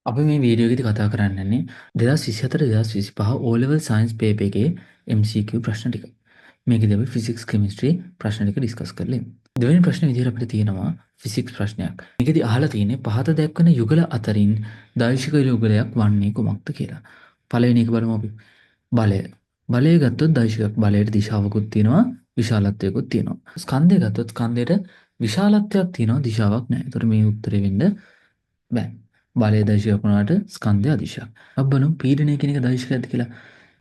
අපි මේ වීඩියෝ එකේදී කතා කරන්නේ 2024 2025 O level science paper එකේ MCQ ප්‍රශ්න ටික. මේකදී අපි physics chemistry ප්‍රශ්න ටික ඩිස්කස් කරලා ඉමු. දෙවෙනි ප්‍රශ්නේ විදිහට අපිට තියෙනවා physics ප්‍රශ්නයක්. මේකදී අහලා තියෙන්නේ පහත දැක්වෙන යුගල අතරින් දෛශික යුගලයක් වන්නේ කුමක්ද කියලා. පළවෙනි එක බලමු අපි. බලය. බලය ගත්තොත් දෛශිකයක් බලයට දිශාවකුත් තියෙනවා විශාලත්වයකුත් තියෙනවා. ස්කන්ධය ගත්තොත් ස්කන්ධයට විශාලත්වයක් තියෙනවා දිශාවක් නැහැ. ඒතර මේ උත්තරේ වෙන්න බෑ. බලය දෛශිකයක් වුණාට ස්කන්ධය අදිශයක්. අපි බලමු පීඩනය කියන එක දෛශිකයක්ද කියලා.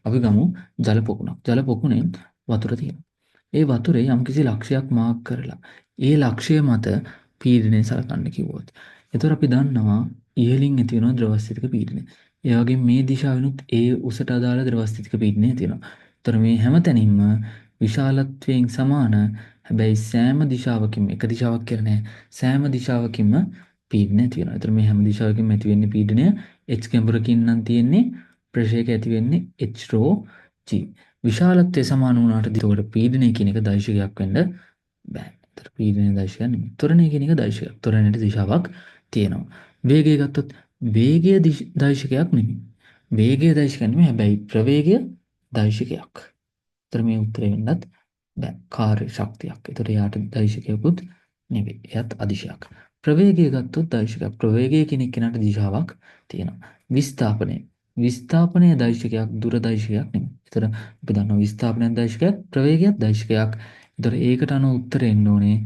අපි ගමු ජල පොකුණක්. ජල පොකුණේ වතුර තියෙනවා. ඒ වතුරේ යම්කිසි ලක්ෂයක් මාක් කරලා ඒ ලක්ෂය මත පීඩනය සලකන්න කිව්වොත්. එතකොට අපි දන්නවා ඉහළින් ඇති වෙන ද්‍රවස්ථිතික පීඩනය. ඒ වගේම මේ දිශාවෙනුත් ඒ උසට අදාළ ද්‍රවස්ථිතික පීඩනය තියෙනවා. එතකොට මේ හැම තැනින්ම විශාලත්වයෙන් සමාන හැබැයි සෑම දිශාවකින්ම එක දිශාවක් කියලා නෑ. සෑම දිශාවකින්ම පීඩනය ඇති වෙනවා. එතකොට මේ හැම දිශාවකින්ම ඇති වෙන්නේ පීඩනය h කැම්බරකින් නම් තියෙන්නේ ප්‍රෙෂර් එක ඇති වෙන්නේ h rho g. විශාලත්වය සමාන වුණාට එතකොට පීඩනය කියන එක දෛශිකයක් වෙන්න බෑ. එතකොට පීඩනය දෛශිකයක් නෙමෙයි. ත්වරණය කියන එක දෛශිකයක්. ත්වරණයට දිශාවක් තියෙනවා. වේගය ගත්තොත් වේගය දෛශිකයක් නෙමෙයි. වේගය දෛශිකයක් නෙමෙයි. හැබැයි ප්‍රවේගය දෛශිකයක්. එතකොට මේ උත්තරේ වෙන්නත් බෑ. කාර්ය ශක්තියක්. එතකොට යාට දෛශිකයකුත් නෙවෙයි. එයත් අදිශයක්. ප්‍රවේගය ගත්තොත් දෛශිකයක්. ප්‍රවේගය කියන එකට දිශාවක් තියෙනවා. විස්ථාපනය. විස්ථාපනය දෛශිකයක් දුර දෛශිකයක් නෙමෙයි. ඒතර අපි දන්නවා විස්ථාපනය දෛශිකයක් ප්‍රවේගයත් දෛශිකයක්. ඒතර ඒකට අනුව උත්තරේ එන්න ඕනේ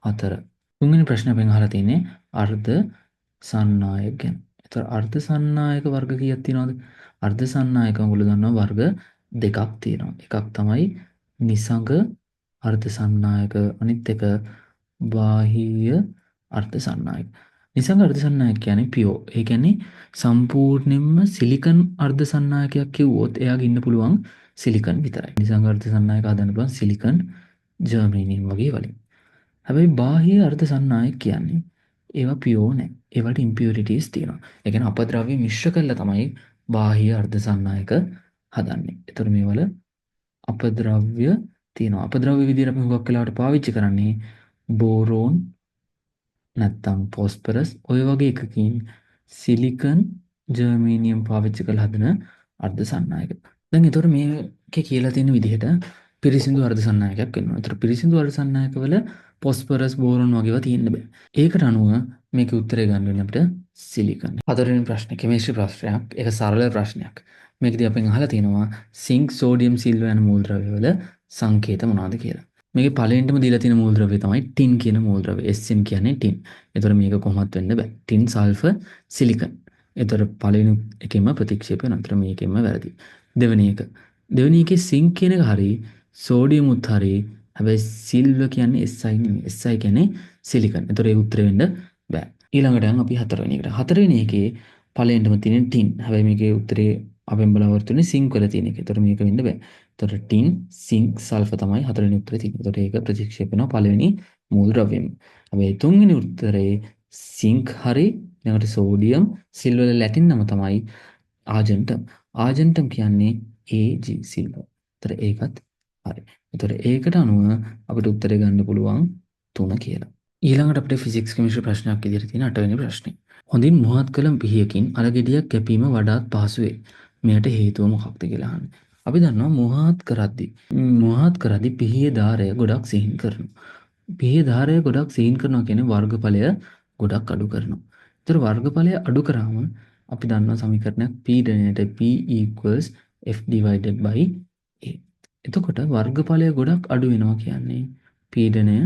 4. තුන්වෙනි ප්‍රශ්නේ අපෙන් අහලා තියෙන්නේ අර්ධ සන්නායක ගැන. ඒතර අර්ධ සන්නායක වර්ග කීයක් තියෙනවද? අර්ධ සන්නායක ඔයගොල්ලෝ දන්නවා වර්ග දෙකක් තියෙනවා. එකක් තමයි නිසංග අර්ධ සන්නායක අනිත් එක බාහිය අර්ධ සන්නායක. නිසංග අර්ධ සන්නායක කියන්නේ පියෝ. ඒ කියන්නේ සම්පූර්ණයෙන්ම සිලිකන් අර්ධ සන්නායකයක් කිව්වොත් එයාගේ ඉන්න පුළුවන් සිලිකන් විතරයි. නිසංග අර්ධ සන්නායක හදන්න පුළුවන් සිලිකන් ජර්මේනියම් වගේ වලින්. හැබැයි බාහිය අර්ධ සන්නායක කියන්නේ ඒවා පියෝ නෑ. ඒවට ඉම්පියුරිටිස් තියෙනවා. ඒ කියන්නේ අපද්‍රව්‍ය මිශ්‍ර කරලා තමයි බාහිය අර්ධ සන්නායක හදන්නේ. ඒතර මේවල අපද්‍රව්‍ය තියෙනවා. අපද්‍රව්‍ය විදිහට අපි හුඟක් වෙලාවට පාවිච්චි කරන්නේ බෝරෝන් නැත්තම් ෆොස්ෆරස් ඔය වගේ එකකින් සිලිකන් ජර්මේනියම් පාවිච්චි කරලා හදන අර්ධ සන්නායක. දැන් ඒතකොට මේකේ කියලා තියෙන විදිහට පිරිසිදු අර්ධ සන්නායකයක් වෙනවා. ඒතර පිරිසිදු අර්ධ සන්නායකවල ෆොස්ෆරස් බෝරෝන් වගේවා තියෙන්න බෑ. ඒකට අනුව මේකේ උත්තරය ගන්න වෙන්නේ අපිට සිලිකන්. හතරවෙනි ප්‍රශ්නේ කෙමිස්ට්‍රි ප්‍රශ්නයක්. ඒක සරල ප්‍රශ්නයක්. මේකදී අපෙන් අහලා තියෙනවා සිංක්, සෝඩියම්, සිල්වර් යන මූලද්‍රව්‍යවල සංකේත මොනවද කියලා. මේකේ පළවෙනිටම දීලා තියෙන මූලද්‍රව්‍ය තමයි ටින් කියන මූලද්‍රව්‍ය. SN කියන්නේ ටින්. ඒතර මේක කොහොමවත් වෙන්න බෑ. Tin, sulphur, silicon. ඒතර පළවෙනි එකෙම ප්‍රතික්ෂේප වෙනවා. ඒතර මේකෙම වැරදි. දෙවෙනි එක. දෙවෙනි එකේ සිංක් කියන එක හරි, සෝඩියම් උත් හරි. හැබැයි සිල්වර් කියන්නේ SI නෙමෙයි. SI කියන්නේ සිලිකන්. ඒතර ඒ උත්තරේ වෙන්න බෑ. ඊළඟට යන් අපි හතරවෙනි එකට. හතරවෙනි එකේ පළවෙනිටම තියෙන ටින්. හැබැයි මේකේ උත්තරේ අපෙන් බලාපොරොත්තු වෙන්නේ සිංක් වල තියෙන එක. ඒතර මේක වෙන්න බෑ. එතකොට ටින්, සිංක්, සල්ෆර් තමයි හතරවෙනි උත්තරේ තියෙන්නේ. එතකොට ඒක ප්‍රතික්ෂේප වෙනවා පළවෙනි මූලද්‍රව්‍යෙම. හැබැයි තුන්වෙනි උත්තරේ සිංක් හරි ඊළඟට සෝඩියම්, සිල්වර් ලැටින් නම තමයි ආජන්ටම්. ආජන්ටම් කියන්නේ Ag සිල්වර්. එතකොට ඒකත් හරි. එතකොට ඒකට අනුව අපිට උත්තරේ ගන්න පුළුවන් 3 කියලා. ඊළඟට අපිට ෆිසික්ස් කෙමිස්ට්‍රි ප්‍රශ්නයක් ඉදිරියට තියෙන 8 වෙනි ප්‍රශ්නේ. හොඳින් මුවහත් කළ පිහියකින් අලගෙඩියක් කැපීම වඩාත් පහසු වේ. මෙයට හේතුව මොකක්ද කියලා අහන්නේ. අපි දන්නවා මුවහත් කරද්දී පිහියේ ධාරය ගොඩක් සිහින් කරනවා. පිහියේ ධාරය ගොඩක් සිහින් කරනවා කියන්නේ වර්ගඵලය ගොඩක් අඩු කරනවා. ඒතර වර්ගඵලය අඩු කරාම අපි දන්නවා සමීකරණයක් පීඩනයට P equals F divided by A. එතකොට වර්ගඵලය ගොඩක් අඩු වෙනවා කියන්නේ පීඩනය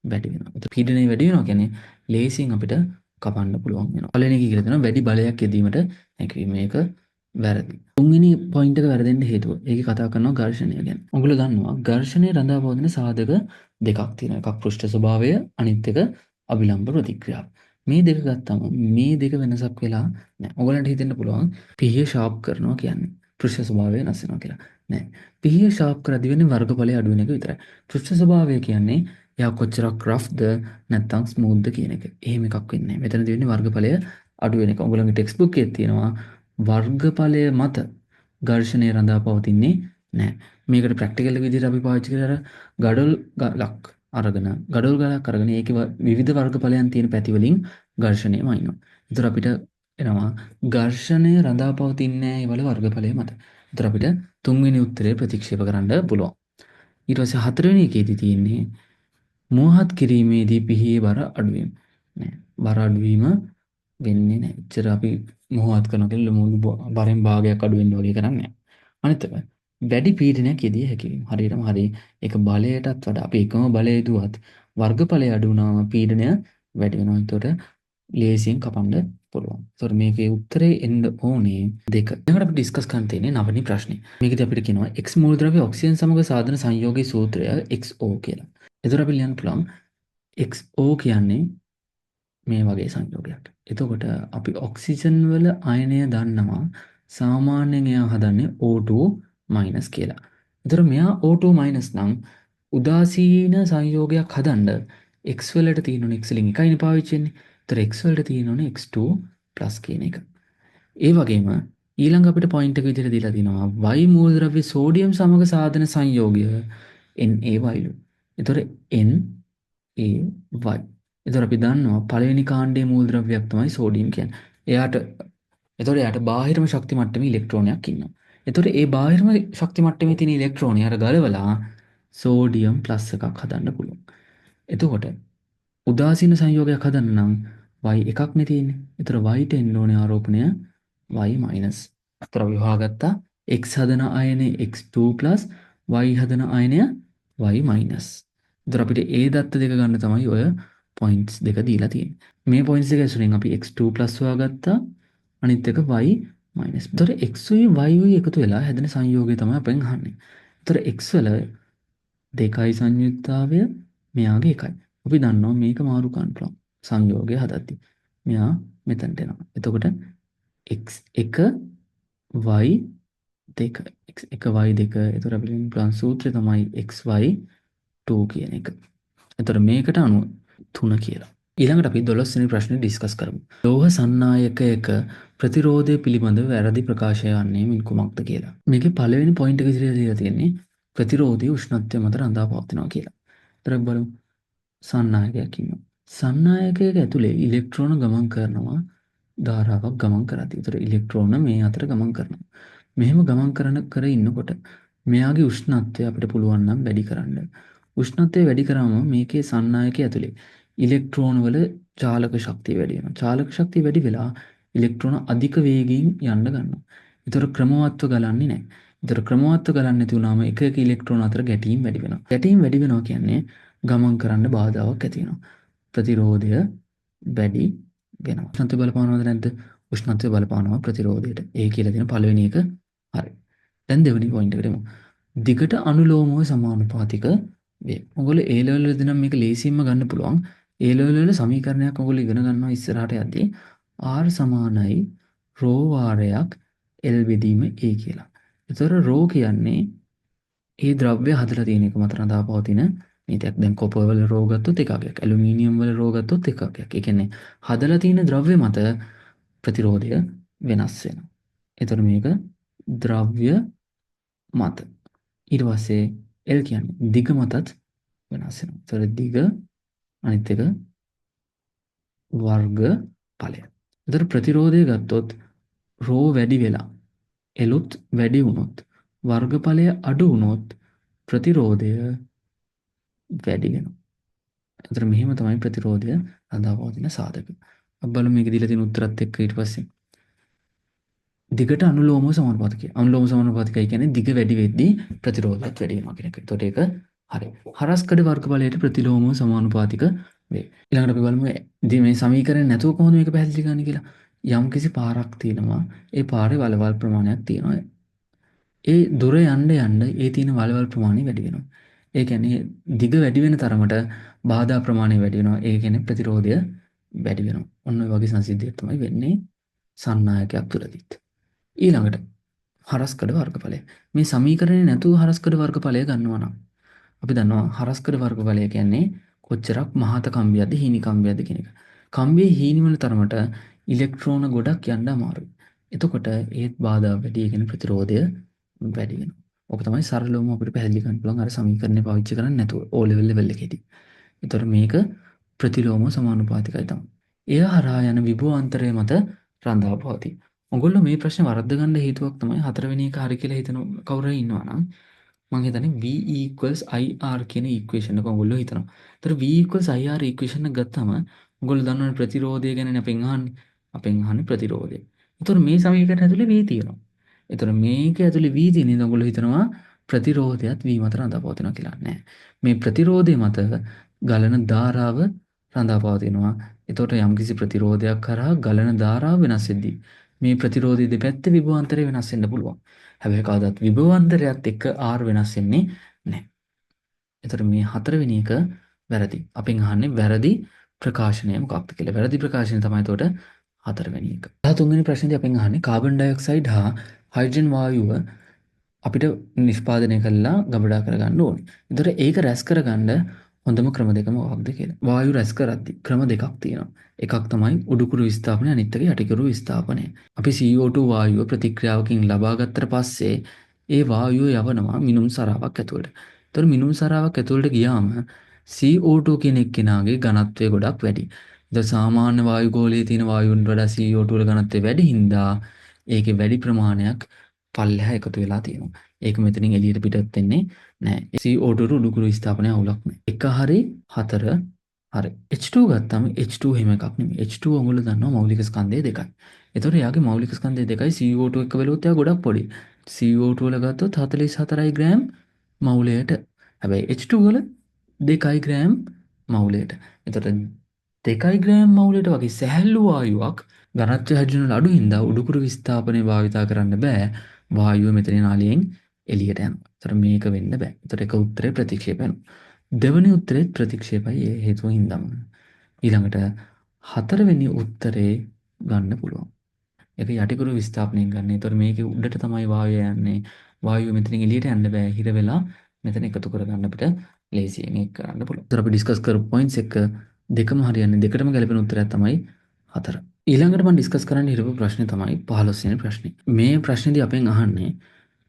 වැඩි වෙනවා. ඒතර පීඩනය වැඩි වෙනවා කියන්නේ ලේසියෙන් අපිට කපන්න පුළුවන් වෙනවා. පළවෙනි එක කියලා දෙනවා වැඩි බලයක් යෙදීමට හැකියි. මේක වැරදි. තුන්වෙනි පොයින්ට් එක වැරදෙන්න හේතුව. ඒකේ කතා කරනවා ඝර්ෂණය ගැන. ඔයගොල්ලෝ දන්නවා ඝර්ෂණය රඳා පවතින සාධක දෙකක් තියෙනවා. එකක් පෘෂ්ඨ ස්වභාවය, අනිත් එක අභිලම්බ ප්‍රතික්‍රියාව. මේ දෙක ගත්තම මේ දෙක වෙනසක් වෙලා නැහැ. ඔයගලන්ට හිතෙන්න පුළුවන් පිහිය ෂාප් කරනවා කියන්නේ පෘෂ්ඨ ස්වභාවය වෙනස් වෙනවා කියලා. නෑ. පිහිය ෂාප් කරද්දී වෙන්නේ වර්ගඵලය අඩු වෙන එක විතරයි. පෘෂ්ඨ ස්වභාවය කියන්නේ එයා කොච්චරක් රෆ්ද නැත්නම් ස්මූත්ද කියන එක. එහෙම එකක් වෙන්නේ නැහැ. මෙතනදී වෙන්නේ වර්ගඵලය අඩු වෙන එක. ඔයගොල්ලන්ගේ ටෙක්ස්ට් බුක් එකේ තියෙනවා වර්ගඵලය මත ඝර්ෂණය රඳා පවතින්නේ නැහැ. මේකට ප්‍රැක්ටිකල් විදිහට අපි පාවිච්චි කරලා ගඩොල් ගලක් අරගෙන ඒකේ විවිධ වර්ගඵලයන් තියෙන පැති වලින් ඝර්ෂණය වයින්නවා. ඒතර අපිට එනවා ඝර්ෂණය රඳා පවතින්නේ වල වර්ගඵලය මත. එතකොට අපිට තුන්වෙනි උත්තරේ ප්‍රතික්ෂේප කරන්න පුළුවන්. ඊට පස්සේ හතරවෙනි එකේදී තියෙන්නේ මෝහත් කිරීමේදී පිහියේ බර අඩුවීම. නෑ. බර අඩුවීම වෙන්නේ නෑ. එච්චර අපි මොහොත් කරන කෙල්ල මුළු බරෙන් භාගයක් අඩු වෙන්න වගේ කරන්නේ නෑ. අනිත් එක වැඩි පීඩනයක් යෙදිය හැකි වීම. හරියටම හරි ඒක බලයටත් වඩා අපි එකම බලය දුවත් වර්ගඵලය අඩු වුණාම පීඩනය වැඩි වෙනවා. ඒතකොට ලේසියෙන් කපන්න පුළුවන්. ඒතකොට මේකේ උත්තරේ එන්න ඕනේ දෙක. ඊළඟට අපි ඩිස්කස් කරන්න තියෙන්නේ නවනි ප්‍රශ්නේ. මේකදී අපිට කියනවා X මූලද්‍රව්‍ය ඔක්සිජන් සමග සාධන සංයෝගයේ සූත්‍රය XO කියලා. එතකොට අපි ලියන්න පුළුවන් XO කියන්නේ මේ වගේ සංයෝගයක්. එතකොට අපි ඔක්සිජන් වල අයනය දන්නවා සාමාන්‍යයෙන් එයා හදන්නේ O2- කියලා. එතකොට මෙයා O2- නම් උදාසීන සංයෝගයක් හදන්න X වලට තියෙනුනේ X වලින් එකයිනේ පාවිච්චි වෙන්නේ. එතකොට X වලට තියෙනුනේ X2+ කියන එක. ඒ වගේම ඊළඟ අපිට පොයින්ට් එක විදිහට දීලා තිනවා Y මූලද්‍රව්‍ය සෝඩියම් සමග සාධන සංයෝගය NaY. එතකොට NaY. එතකොට අපි දන්නවා පළවෙනි කාණ්ඩයේ මූලද්‍රව්‍යයක් තමයි සෝඩියම් කියන්නේ. එයාට බාහිරම ශක්ති මට්ටමේ ඉලෙක්ට්‍රෝනයක් ඉන්නවා. එතකොට ඒ බාහිරම ශක්ති මට්ටමේ තියෙන ඉලෙක්ට්‍රෝනය අර ගලවලා සෝඩියම් ප්ලස් එකක් හදන්න පුළුවන්. එතකොට උදාසීන සංයෝගයක් හදන්න නම් y එකක්නේ තියෙන්නේ. ඒතර y ට එන්න ඕනේ ආරෝපණය y-. අතර අපි හොයාගත්තා x හදන අයනේ x2+ y හදන අයනය y-. ඒතර අපිට ඒ දත්ත දෙක ගන්න තමයි ඔය පොයින්ට්ස් දෙක දීලා තියෙන්නේ. මේ පොයින්ට්ස් දෙක ඇසුරින් අපි x2+ හොයාගත්තා. අනිත් එක y-. ඒතර x උයි y උයි එකතු වෙලා හැදෙන සංයෝගය තමයි අපෙන් අහන්නේ. ඒතර x වල 2යි සංයුක්තාවය මෙයාගේ 1යි. අපි දන්නවා මේක මාරු කරන්න පුළුවන්. සංයෝගය හදද්දි. මෙයා මෙතනට එනවා. එතකොට x1 y2 x1 y2 එතකොට අපිට පුළුවන් සූත්‍රය තමයි xy2 කියන එක. එතකොට මේකට අනුව 3 කියලා. ඊළඟට අපි 12 වෙනි ප්‍රශ්නේ ඩිස්කස් කරමු. ලෝහ සන්නායකයක ප්‍රතිරෝධය පිළිබඳව වැරදි ප්‍රකාශය යන්නේ මින් කුමක්ද කියලා. මේකේ පළවෙනි පොයින්ට් එක විදිහට දීලා තියෙන්නේ ප්‍රතිරෝධී උෂ්ණත්වය මත රඳා පවතිනවා කියලා. ඒතර බලමු. සන්නායකයක් ඉන්නවා. සන්නායකයක ඇතුලේ ඉලෙක්ට්‍රෝන ගමන් කරනවා ධාරාවක් ගමන් කරද්දී. ඒතර ඉලෙක්ට්‍රෝන මේ අතර ගමන් කරනවා. මෙහෙම ගමන් කර ඉන්නකොට මෙයාගේ උෂ්ණත්වය අපිට පුළුවන් නම් වැඩි කරන්න. උෂ්ණත්වය වැඩි කරාම මේකේ සන්නායකය ඇතුලේ ඉලෙක්ට්‍රෝන වල චාලක ශක්තිය වැඩි වෙනවා. චාලක ශක්තිය වැඩි වෙලා ඉලෙක්ට්‍රෝන අධික වේගයෙන් යන්න ගන්නවා. ඒතර ක්‍රමවත්ව ගලන්නේ නැහැ. ඒතර ක්‍රමවත්ව ගලන්නේ නැති වුනාම එක එක ඉලෙක්ට්‍රෝන අතර ගැටීම් වැඩි වෙනවා. ගැටීම් වැඩි වෙනවා කියන්නේ ගමන් කරන්න බාධාවක් ඇති වෙනවා. ප්‍රතිරෝධය වැඩි වෙනවා. උෂ්ණත්වය බලපානවද නැද්ද? උෂ්ණත්වය බලපානවා ප්‍රතිරෝධයට. ඒ කියලා තියෙන පළවෙනි එක හරි. දැන් දෙවෙනි පොයින්ට් එකට එමු. දිගට අනුලෝමව සමානුපාතික වේ. ඔයගොල්ලෝ A level වලදී නම් මේක ලේසියෙන්ම ගන්න පුළුවන්. A level වල සමීකරණයක් ඔයගොල්ලෝ ඉගෙන ගන්නවා ඉස්සරහට යද්දී R සමානයි ρ වාරයක් L බෙදීම A කියලා. ඒතර ρ කියන්නේ ඒ ද්‍රව්‍ය හදලා තියෙන එක මත රඳා පවතින නීතියක්. දැන් කොපර් වල රෝ ගත්තොත් එකකයක්, ඇලුමිනියම් වල රෝ ගත්තොත් එකකයක්. ඒ කියන්නේ හදලා තියෙන ද්‍රව්‍ය මත ප්‍රතිරෝධය වෙනස් වෙනවා. එතකොට මේක ද්‍රව්‍ය මත. ඊට පස්සේ L කියන්නේ දිග මතත් වෙනස් වෙනවා. ඒතකොට දිග අනිත් එක වර්ග ඵලය. එතකොට ප්‍රතිරෝධය ගත්තොත් රෝ වැඩි වෙලා එලුත් වැඩි වුණොත් වර්ගඵලය අඩු වුණොත් ප්‍රතිරෝධය වැඩි වෙනවා. එතකොට මෙහෙම තමයි ප්‍රතිරෝධය රඳා පවතින සාධක. අපි බලමු මේක දීලා තියෙන උත්තරත් එක්ක ඊට පස්සේ. දිගට අනුලෝම සමානුපාතිකය. අනුලෝම සමානුපාතිකය කියන්නේ දිග වැඩි වෙද්දී ප්‍රතිරෝධයත් වැඩි වෙනවා කියන එක. එතකොට ඒක හරි. හරස්කඩ වර්ගඵලයට ප්‍රතිලෝම සමානුපාතික වේ. ඊළඟට අපි බලමු මේ සමීකරණය නැතුව කොහොමද මේක පැහැදිලි කරන්නේ කියලා. යම්කිසි පාරක් තියෙනවා. ඒ පාරේ වලවල් ප්‍රමාණයක් තියෙනවා. ඒ දුර යන්න ඒ තියෙන වලවල් ප්‍රමාණය වැඩි වෙනවා. ඒ කියන්නේ දිග වැඩි වෙන තරමට බාධා ප්‍රමාණය වැඩි වෙනවා. ඒ කියන්නේ ප්‍රතිරෝධය වැඩි වෙනවා. ඔන්න ඔය වගේ සංසිද්ධියක් තමයි වෙන්නේ සන්නායකයක් තුළදීත්. ඊළඟට හරස්කඩ වර්ගඵලය. මේ සමීකරණේ නැතුව හරස්කඩ වර්ගඵලය ගන්නවා නම් අපි දන්නවා හරස්කඩ වර්ගඵලය කියන්නේ කොච්චරක් මහත කම්බියක්ද හීනි කම්බියක්ද කියන එක. කම්බියේ හීනි වල තරමට ඉලෙක්ට්‍රෝන ගොඩක් යන්න අමාරුයි. එතකොට ඒත් බාධා වැඩි, ඒ කියන්නේ ප්‍රතිරෝධය වැඩි වෙනවා. ඔක තමයි සරලවම අපිට පැහැදිලි කරන්න පුළුවන් අර සමීකරණය පාවිච්චි කරන්නේ නැතුව O level එකේදී. ඒතර මේක ප්‍රතිලෝම සමානුපාතිකයි තමයි. එය හරහා යන විභවාන්තරය මත රඳා පවතී. ඔයගොල්ලෝ මේ ප්‍රශ්නේ වරද්ද ගන්න හේතුවක් තමයි හතරවෙනි එක හරි කියලා හිතන කවුරු හරි ඉන්නවා නම් මම හිතන්නේ V equals IR කියන ඉක්වේෂන් එක ඔයගොල්ලෝ හිතනවා. ඒතර V equals IR ඉක්වේෂන් එක ගත්තම ඔයගොල්ලෝ දන්නවනේ ප්‍රතිරෝධය ගැනනේ අපෙන් අහන්නේ. අපෙන් අහන්නේ ප්‍රතිරෝධය. ඒතර මේ සමීකරණය ඇතුලේ V තියෙනවා. ඒතර මේක ඇතුලේ V තියෙන ඉඳන් ඔයගොල්ලෝ හිතනවා ප්‍රතිරෝධයත් V මත රඳාපවතිනවා කියලා. නෑ. මේ ප්‍රතිරෝධය මත ගලන ධාරාව රඳාපවතිනවා. එතකොට යම්කිසි ප්‍රතිරෝධයක් කරා ගලන ධාරාව වෙනස් වෙද්දී මේ ප්‍රතිරෝධය දෙපැත්තේ විභවාන්තරය වෙනස් වෙන්න පුළුවන්. හැබැයි කවදාවත් විභවාන්තරයත් එක්ක R වෙනස් වෙන්නේ නැහැ. එතකොට මේ හතරවෙනි එක වැරදි. අපෙන් අහන්නේ වැරදි ප්‍රකාශනය මොකක්ද කියලා. වැරදි ප්‍රකාශනය තමයි එතකොට හතරවෙනි එක. 13 වෙනි ප්‍රශ්නේදී අපෙන් අහන්නේ කාබන් ඩයොක්සයිඩ් හා හයිඩ්‍රජන් වායුව අපිට නිෂ්පාදනය කළා ගබඩා කරගන්න ඕනේ. ඒතර ඒක රැස් කරගන්න හොඳම ක්‍රම දෙක මොකක්ද කියලා. වායු රැස් කරද්දී ක්‍රම දෙකක් තියෙනවා. එකක් තමයි උඩුකුරු විස්ථාපනය අනිත් එක යටිකුරු විස්ථාපනය. අපි CO2 වායුව ප්‍රතික්‍රියාවකින් ලබා ගත්තට පස්සේ ඒ වායුව යවනවා මිනුම් සරාවක් ඇතුළට. ඒතර මිනුම් සරාවක් ඇතුළට ගියාම CO2 කියන එක්කෙනාගේ ඝනත්වය ගොඩක් වැඩි. ඒතර සාමාන්‍ය වායු ගෝලයේ තියෙන වායුන්ට වඩා CO2 වල ඝනත්වය වැඩි හින්දා ඒකේ වැඩි ප්‍රමාණයක් පල්ලෙහා එකතු වෙලා තියෙනවා. ඒක මෙතනින් එළියට පිටත් වෙන්නේ නැහැ. CO2 උඩුකුරු විස්ථාපනය අවුලක් නැහැ. එක හරි හතර හරි. H2 ගත්තම H2 එහෙම එකක් නෙමෙයි. H2 ඔයගොල්ලෝ දන්නවා මෞලික ස්කන්ධය දෙකයි. ඒතකොට එයාගේ මෞලික ස්කන්ධය දෙකයි CO2 එක්ක බැලුවොත් එයා ගොඩක් පොඩි. CO2 වල ගත්තොත් 44 ග්‍රෑම් මවුලයට. හැබැයි H2 වල 2 ග්‍රෑම් මවුලයට. ඒතකොට 2 ග්‍රෑම් මවුලයට වගේ සැහැල්ලු වායුවක් ඝනත්වය හයිඩ්‍රජන් වල අඩු හින්දා උඩුකුරු විස්ථාපනය භාවිතා කරන්න බෑ. වායුව මෙතන නාලියෙන් එළියට යනවා. ඒතර මේක වෙන්න බෑ. ඒතර එක උත්තරේ ප්‍රතික්ෂේප වෙනවා. දෙවෙනි උත්තරේ ප්‍රතික්ෂේපයි ඒ හේතුව හින්දාම. ඊළඟට හතරවෙනි උත්තරේ ගන්න පුළුවන්. ඒක යටිකුරු විස්ථාපනයෙන් ගන්න. ඒතර මේකේ උඩට තමයි වායුව යන්නේ. වායුව මෙතනින් එළියට යන්න බෑ. හිර වෙලා මෙතන එකතු කරගන්න අපිට ලේසියෙන් ඒක කරන්න පුළුවන්. ඒතර අපි ඩිස්කස් කරපු පොයින්ට්ස් එක දෙකම හරියන්නේ. දෙකටම ගැලපෙන උත්තරයක් තමයි 4. ඊළඟට මම ඩිස්කස් කරන්න හිරපු ප්‍රශ්නේ තමයි 15 වෙනි ප්‍රශ්නේ. මේ ප්‍රශ්නේදී අපෙන් අහන්නේ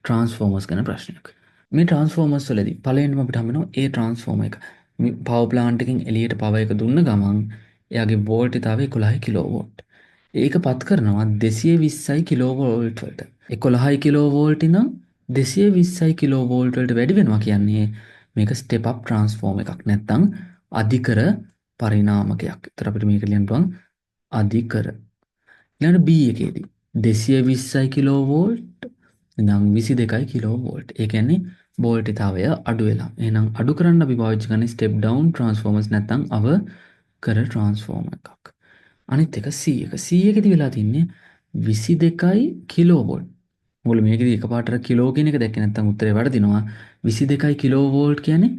ට්‍රාන්ස්ෆෝමර්ස් ගැන ප්‍රශ්නයක්. මේ ට්‍රාන්ස්ෆෝමර්ස් වලදී පළවෙනිම අපිට හම්බ වෙනවා ඒ ට්‍රාන්ස්ෆෝමර් එක. මේ පවර් ප්ලාන්ට් එකකින් එළියට පවර් එක දුන්න ගමන් එයාගේ වෝල්ටේජය 11 කිලෝවෝල්ට්. ඒක පත් කරනවා 220යි කිලෝවෝල්ට් වලට. 11යි කිලෝවෝල්ට් ඉඳන් 220යි කිලෝවෝල්ට් වලට වැඩි වෙනවා කියන්නේ මේක ස්ටෙප් අප් ට්‍රාන්ස්ෆෝමර් එකක් නැත්නම් අධිකර පරිණාමකයක්. ඒතර අපිට මේක ලියන්න පුළුවන් අධිකර. ඊළඟට B එකේදී 220යි කිලෝවෝල්ට් ඉඳන් 22යි කිලෝවෝල්ට්. ඒ කියන්නේ වෝල්ටේජය අඩු වෙලා. එහෙනම් අඩු කරන්න අපි පාවිච්චි කරන්නේ ස්ටෙප් ඩවුන් ට්‍රාන්ස්ෆෝමර්ස් නැත්නම් අවකර ට්‍රාන්ස්ෆෝමර් එකක්. අනිත් එක C එක. C එකේදී වෙලා තින්නේ 22යි කිලෝවෝල්ට්. මොකද මේකේදී එකපාරට කිලෝ කියන එක දැක්කේ නැත්නම් උත්තරේ වරදිනවා. 22යි කිලෝවෝල්ට් කියන්නේ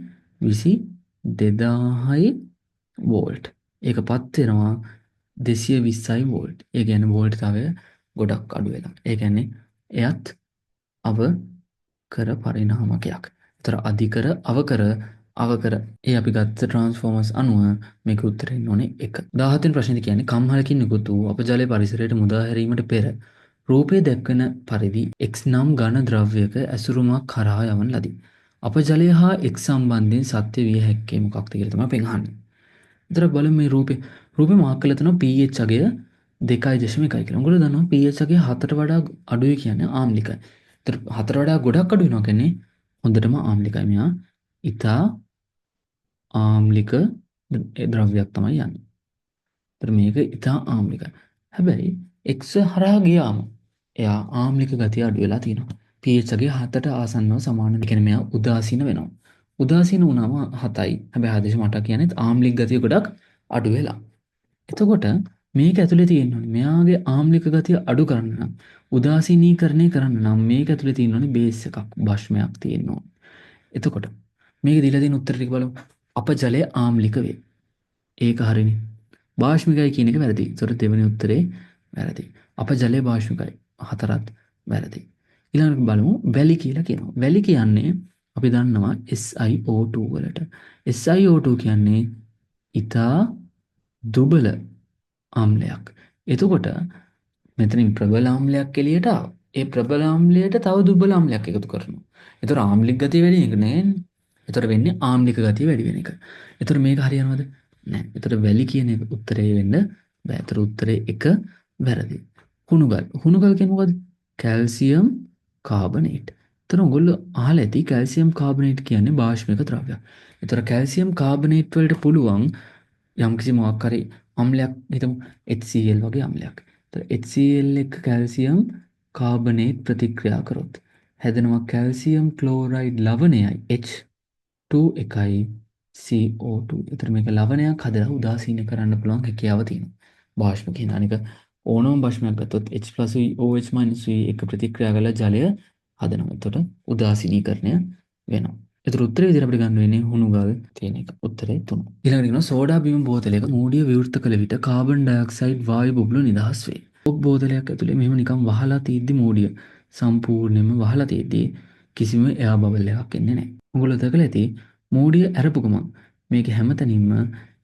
22000යි වෝල්ට්. ඒකපත් වෙනවා 220යි වෝල්ට්. ඒ කියන්නේ වෝල්ටේජය ගොඩක් අඩු වෙලා. ඒ කියන්නේ එයත් අවකර පරිණාමකයක්. ඒතර අධිකර අවකර ඒ අපි ගත්ත ට්‍රාන්ස්ෆෝමර්ස් අනුව මේක උත්තරේ ඉන්න ඕනේ 1. 17 වෙනි ප්‍රශ්නේ කියන්නේ කම්හලකින් නිකුත් වූ අපජලයේ පරිසරයට මුදා හැරීමට පෙර රූපයේ දැක්වෙන පරිදි X නම් ඝන ද්‍රව්‍යයක ඇසුරුමක් කරා යවන ලදී. අපජලය හා X සම්බන්ධයෙන් සත්‍ය විය හැක්කේ මොකක්ද කියලා තමයි අපි අහන්නේ. ඒතර බලමු මේ රූපේ මාක් කරලා තියෙනවා pH අගය 2.1 කියලා. ඔයගොල්ලෝ දන්නවා pH අගය 7ට වඩා අඩුයි කියන්නේ ආම්ලිකයි. ඒතර 4ට වඩා ගොඩක් අඩු වෙනවා කියන්නේ හොඳටම ආම්ලිකයි. මෙයා ඉතා ආම්ලික ද්‍රව්‍යයක් තමයි යන්නේ. ඒතර මේක ඉතා ආම්ලිකයි. හැබැයි X හරහා ගියාම එයා ආම්ලික ගතිය අඩු වෙලා තියෙනවා. pH අගය 7ට ආසන්නව සමාන. ඒ කියන්නේ මෙයා උදාසීන වෙනවා. උදාසීන වුණාම 7යි. හැබැයි ආදේශ මට කියන්නේ ආම්ලික ගතිය ගොඩක් අඩු වෙලා. එතකොට මේක ඇතුලේ තියෙන්නේ මෙයාගේ ආම්ලික ගතිය අඩු කරන්න නම් උදාසීනීකරණය කරන්න නම් මේක ඇතුලේ තියෙන්නේ බේස් එකක් භස්මයක් තියෙනවා. එතකොට මේක දීලා තියෙන උත්තර ටික බලමු. අපජලය ආම්ලික වේ. ඒක හරිනේ. භාෂ්මිකයි කියන එක වැරදි. ඒතර දෙවෙනි උත්තරේ වැරදි. අපජලය භාෂ්මිකයි. හතරත් වැරදි. ඊළඟට බලමු වැලි කියලා කියනවා. වැලි කියන්නේ අපි දන්නවා SiO2 වලට. SiO2 කියන්නේ ඉතා දුබල ආම්ලයක්. එතකොට මෙතනින් ප්‍රබල ආම්ලයක් එළියට ආවා. ඒ ප්‍රබල ආම්ලයට තව දුබල ආම්ලයක් එකතු කරනවා. ඒතර ආම්ලික ගතිය වැඩි වෙන එක නෑනේ. ඒතර වෙන්නේ ආම්ලික ගතිය වැඩි වෙන එක. ඒතර මේක හරියනවද? නෑ. ඒතර වැලි කියන එක උත්තරේ වෙන්න බෑ. ඒතර උත්තරේ 1 වැරදි. හුණුගල්. හුණුගල් කියන්නේ මොකද්ද? Calcium carbonate. එතන ඔයගොල්ලෝ අහලා ඇති කැල්සියම් කාබනේට් කියන්නේ බාෂ්මික ද්‍රව්‍යයක්. ඒතර කැල්සියම් කාබනේට් වලට පුළුවන් යම්කිසි මොකක් හරි අම්ලයක් හිතමු HCl වගේ අම්ලයක්. ඒතර HCl එක්ක කැල්සියම් කාබනේට් ප්‍රතික්‍රියා කරොත් හැදෙනවා කැල්සියම් ක්ලෝරයිඩ් ලවණයයි H2 එකයි CO2. ඒතර මේක ලවණයක් හදලා උදාසීන කරන්න පුළුවන් හැකියාව තියෙනවා. බාෂ්ම කියන අනික ඕනම බාෂ්මයක් ගත්තොත් H+ OH- එක ප්‍රතික්‍රියා කරලා ජලය හදනවා. එතකොට උදාසීනීකරණය වෙනවා. ඒතර උත්තරේ විදිහට අපිට ගන්න වෙන්නේ හුණුගල් තියෙන එක. උත්තරේ 3. ඊළඟට කියනවා සෝඩා බිම බෝතලයක මූඩිය විවෘත කළ විට කාබන් ඩයොක්සයිඩ් වායු බුබුළු නිදහස් වේ. කොක් බෝතලයක් ඇතුලේ මෙහෙම නිකන් වහලා තියෙද්දි මූඩිය සම්පූර්ණයෙන්ම වහලා තියෙද්දි කිසිම එයා බබල් එකක් එන්නේ නැහැ. උගලෝ දැකලා ඇති මූඩිය ඇරපු ගමන් මේක හැමතැනින්ම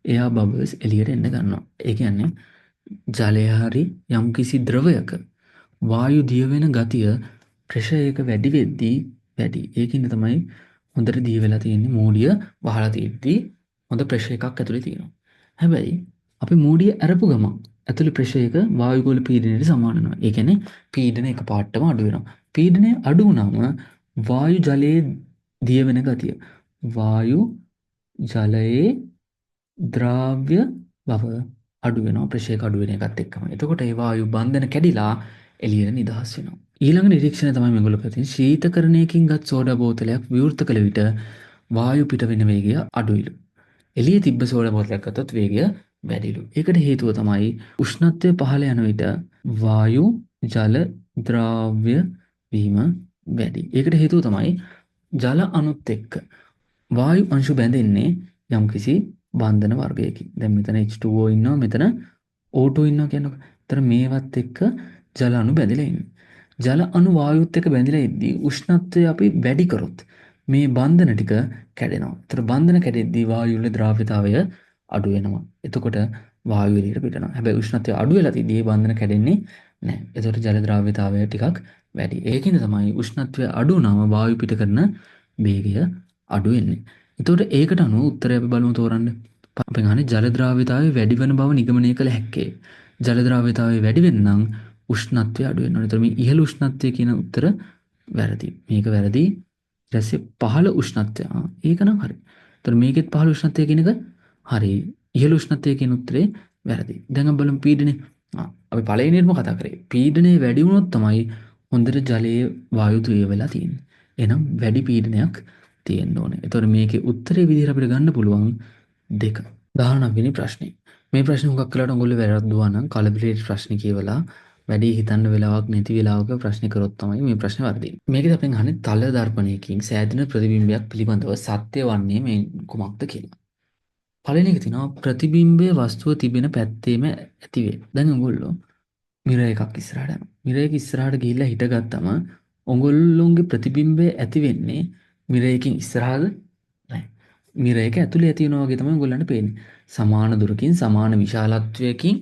එයා බබල්ස් එළියට එන්න ගන්නවා. ඒ කියන්නේ ජලය හරි යම්කිසි ද්‍රවයක වායු දිය වෙන ගතිය ප්‍රෙෂර් එක වැඩි වෙද්දී වැඩි. ඒකින්ද තමයි හොඳට දිය වෙලා තියෙන්නේ මූඩිය වහලා තියෙද්දී හොඳ ප්‍රෙෂර් එකක් ඇතුලේ තියෙනවා. හැබැයි අපි මූඩිය අරපු ගමන් ඇතුලේ ප්‍රෙෂර් එක වායුගෝල පීඩනයට සමාන වෙනවා. ඒ කියන්නේ පීඩනය එකපාරටම අඩු වෙනවා. පීඩනය අඩු වුණාම වායු ජලයේ දිය වෙන ගතිය වායු ජලයේ ද්‍රාව්‍ය බව අඩු වෙනවා ප්‍රෙෂර් එක අඩු වෙන එකත් එක්කම. එතකොට ඒ වායු බන්ධන කැඩිලා එළියට නිදහස් වෙනවා. ඊළඟ නිරීක්ෂණය තමයි මේගොල්ලෝ කරන්නේ ශීතකරණයකින් ගත් සෝඩා බෝතලයක් විවෘත කළ විට වායු පිට වෙන වේගය අඩුයිලු. එළියේ තිබ්බ සෝඩා බෝතලයක් ගත්තොත් වේගය වැඩිලු. ඒකට හේතුව තමයි උෂ්ණත්වය පහළ යන විට වායු ජල ද්‍රාව්‍ය වීම වැඩි. ඒකට හේතුව තමයි ජල අණුත් එක්ක වායු අංශු බැඳෙන්නේ යම්කිසි බන්ධන වර්ගයකින්. දැන් මෙතන H2O ඉන්නවා මෙතන O2 ඉන්නවා කියනකො. ඒතර මේවත් එක්ක ජල අණු බැඳිලා ඉන්නේ. ජල අණු වායුත් එක්ක බැඳිලා ඉද්දී උෂ්ණත්වය අපි වැඩි කරොත් මේ බන්ධන ටික කැඩෙනවා. ඒතර බන්ධන කැඩෙද්දී වායු වල ද්‍රාව්‍යතාවය අඩු වෙනවා. එතකොට වායු එළියට පිටනවා. හැබැයි උෂ්ණත්වය අඩු වෙලා තියදී මේ බන්ධන කැඩෙන්නේ නැහැ. එතකොට ජල ද්‍රාව්‍යතාවය ටිකක් වැඩි. ඒකින්ද තමයි උෂ්ණත්වය අඩු වුණාම වායු පිට කරන වේගය අඩු වෙන්නේ. එතකොට ඒකට අනුව උත්තරය අපි බලමු තෝරන්න. අපි අහන්නේ ජල ද්‍රාව්‍යතාවය වැඩි වෙන බව නිගමනය කළ හැක්කේ. ජල ද්‍රාව්‍යතාවය වැඩි වෙන්න නම් උෂ්ණත්වය අඩු වෙන්න ඕනේ. ඒතර මේ ඉහළ උෂ්ණත්වය කියන උත්තර වැරදි. මේක වැරදි. ඊට පස්සේ පහළ උෂ්ණත්වය. ඒක නම් හරි. ඒතර මේකෙත් පහළ උෂ්ණත්වය කියන එක හරි. ඉහළ උෂ්ණත්වය කියන උත්තරේ වැරදි. දැන් අපි බලමු පීඩනය. අපි පළවෙනියෙන්ම කතා කරේ. පීඩනය වැඩි වුණොත් තමයි හොඳට ජලයේ වායු ද්‍රව්‍ය වෙලා තියෙන්නේ. එහෙනම් වැඩි පීඩනයක් තියෙන්න ඕනේ. ඒතර මේකේ උත්තරේ විදිහට අපිට ගන්න පුළුවන් 2. 19 වෙනි ප්‍රශ්නේ. මේ ප්‍රශ්නේ හුඟක් වෙලාවට ඔයගොල්ලෝ වැරද්දුවා නම් කලබලේ ප්‍රශ්න කියවලා වැඩි හිතන්න වෙලාවක් නැති වෙලාවක ප්‍රශ්න කරොත් තමයි මේ ප්‍රශ්නේ වර්ධින්නේ. මේකද අපෙන් අහන්නේ තල දර්පණයකින් සෑදෙන ප්‍රතිබිම්බයක් පිළිබඳව සත්‍ය වන්නේ මේ කුමක්ද කියලා. පළවෙනි එක තියෙනවා ප්‍රතිබිම්බය වස්තුව තිබෙන පැත්තේම ඇති වේ. දැන් ඔයගොල්ලෝ මිරර් එකක් ඉස්සරහට යනවා. මිරර් එක ඉස්සරහට ගිහිල්ලා හිටගත්තම ඔයගොල්ලෝගේ ප්‍රතිබිම්බය ඇති වෙන්නේ මිරර් එකකින් ඉස්සරහද නැහැ. මිරර් එක ඇතුලේ ඇති වෙනවා වගේ තමයි ඔයගොල්ලන්ට පේන්නේ. සමාන දුරකින් සමාන විශාලත්වයකින්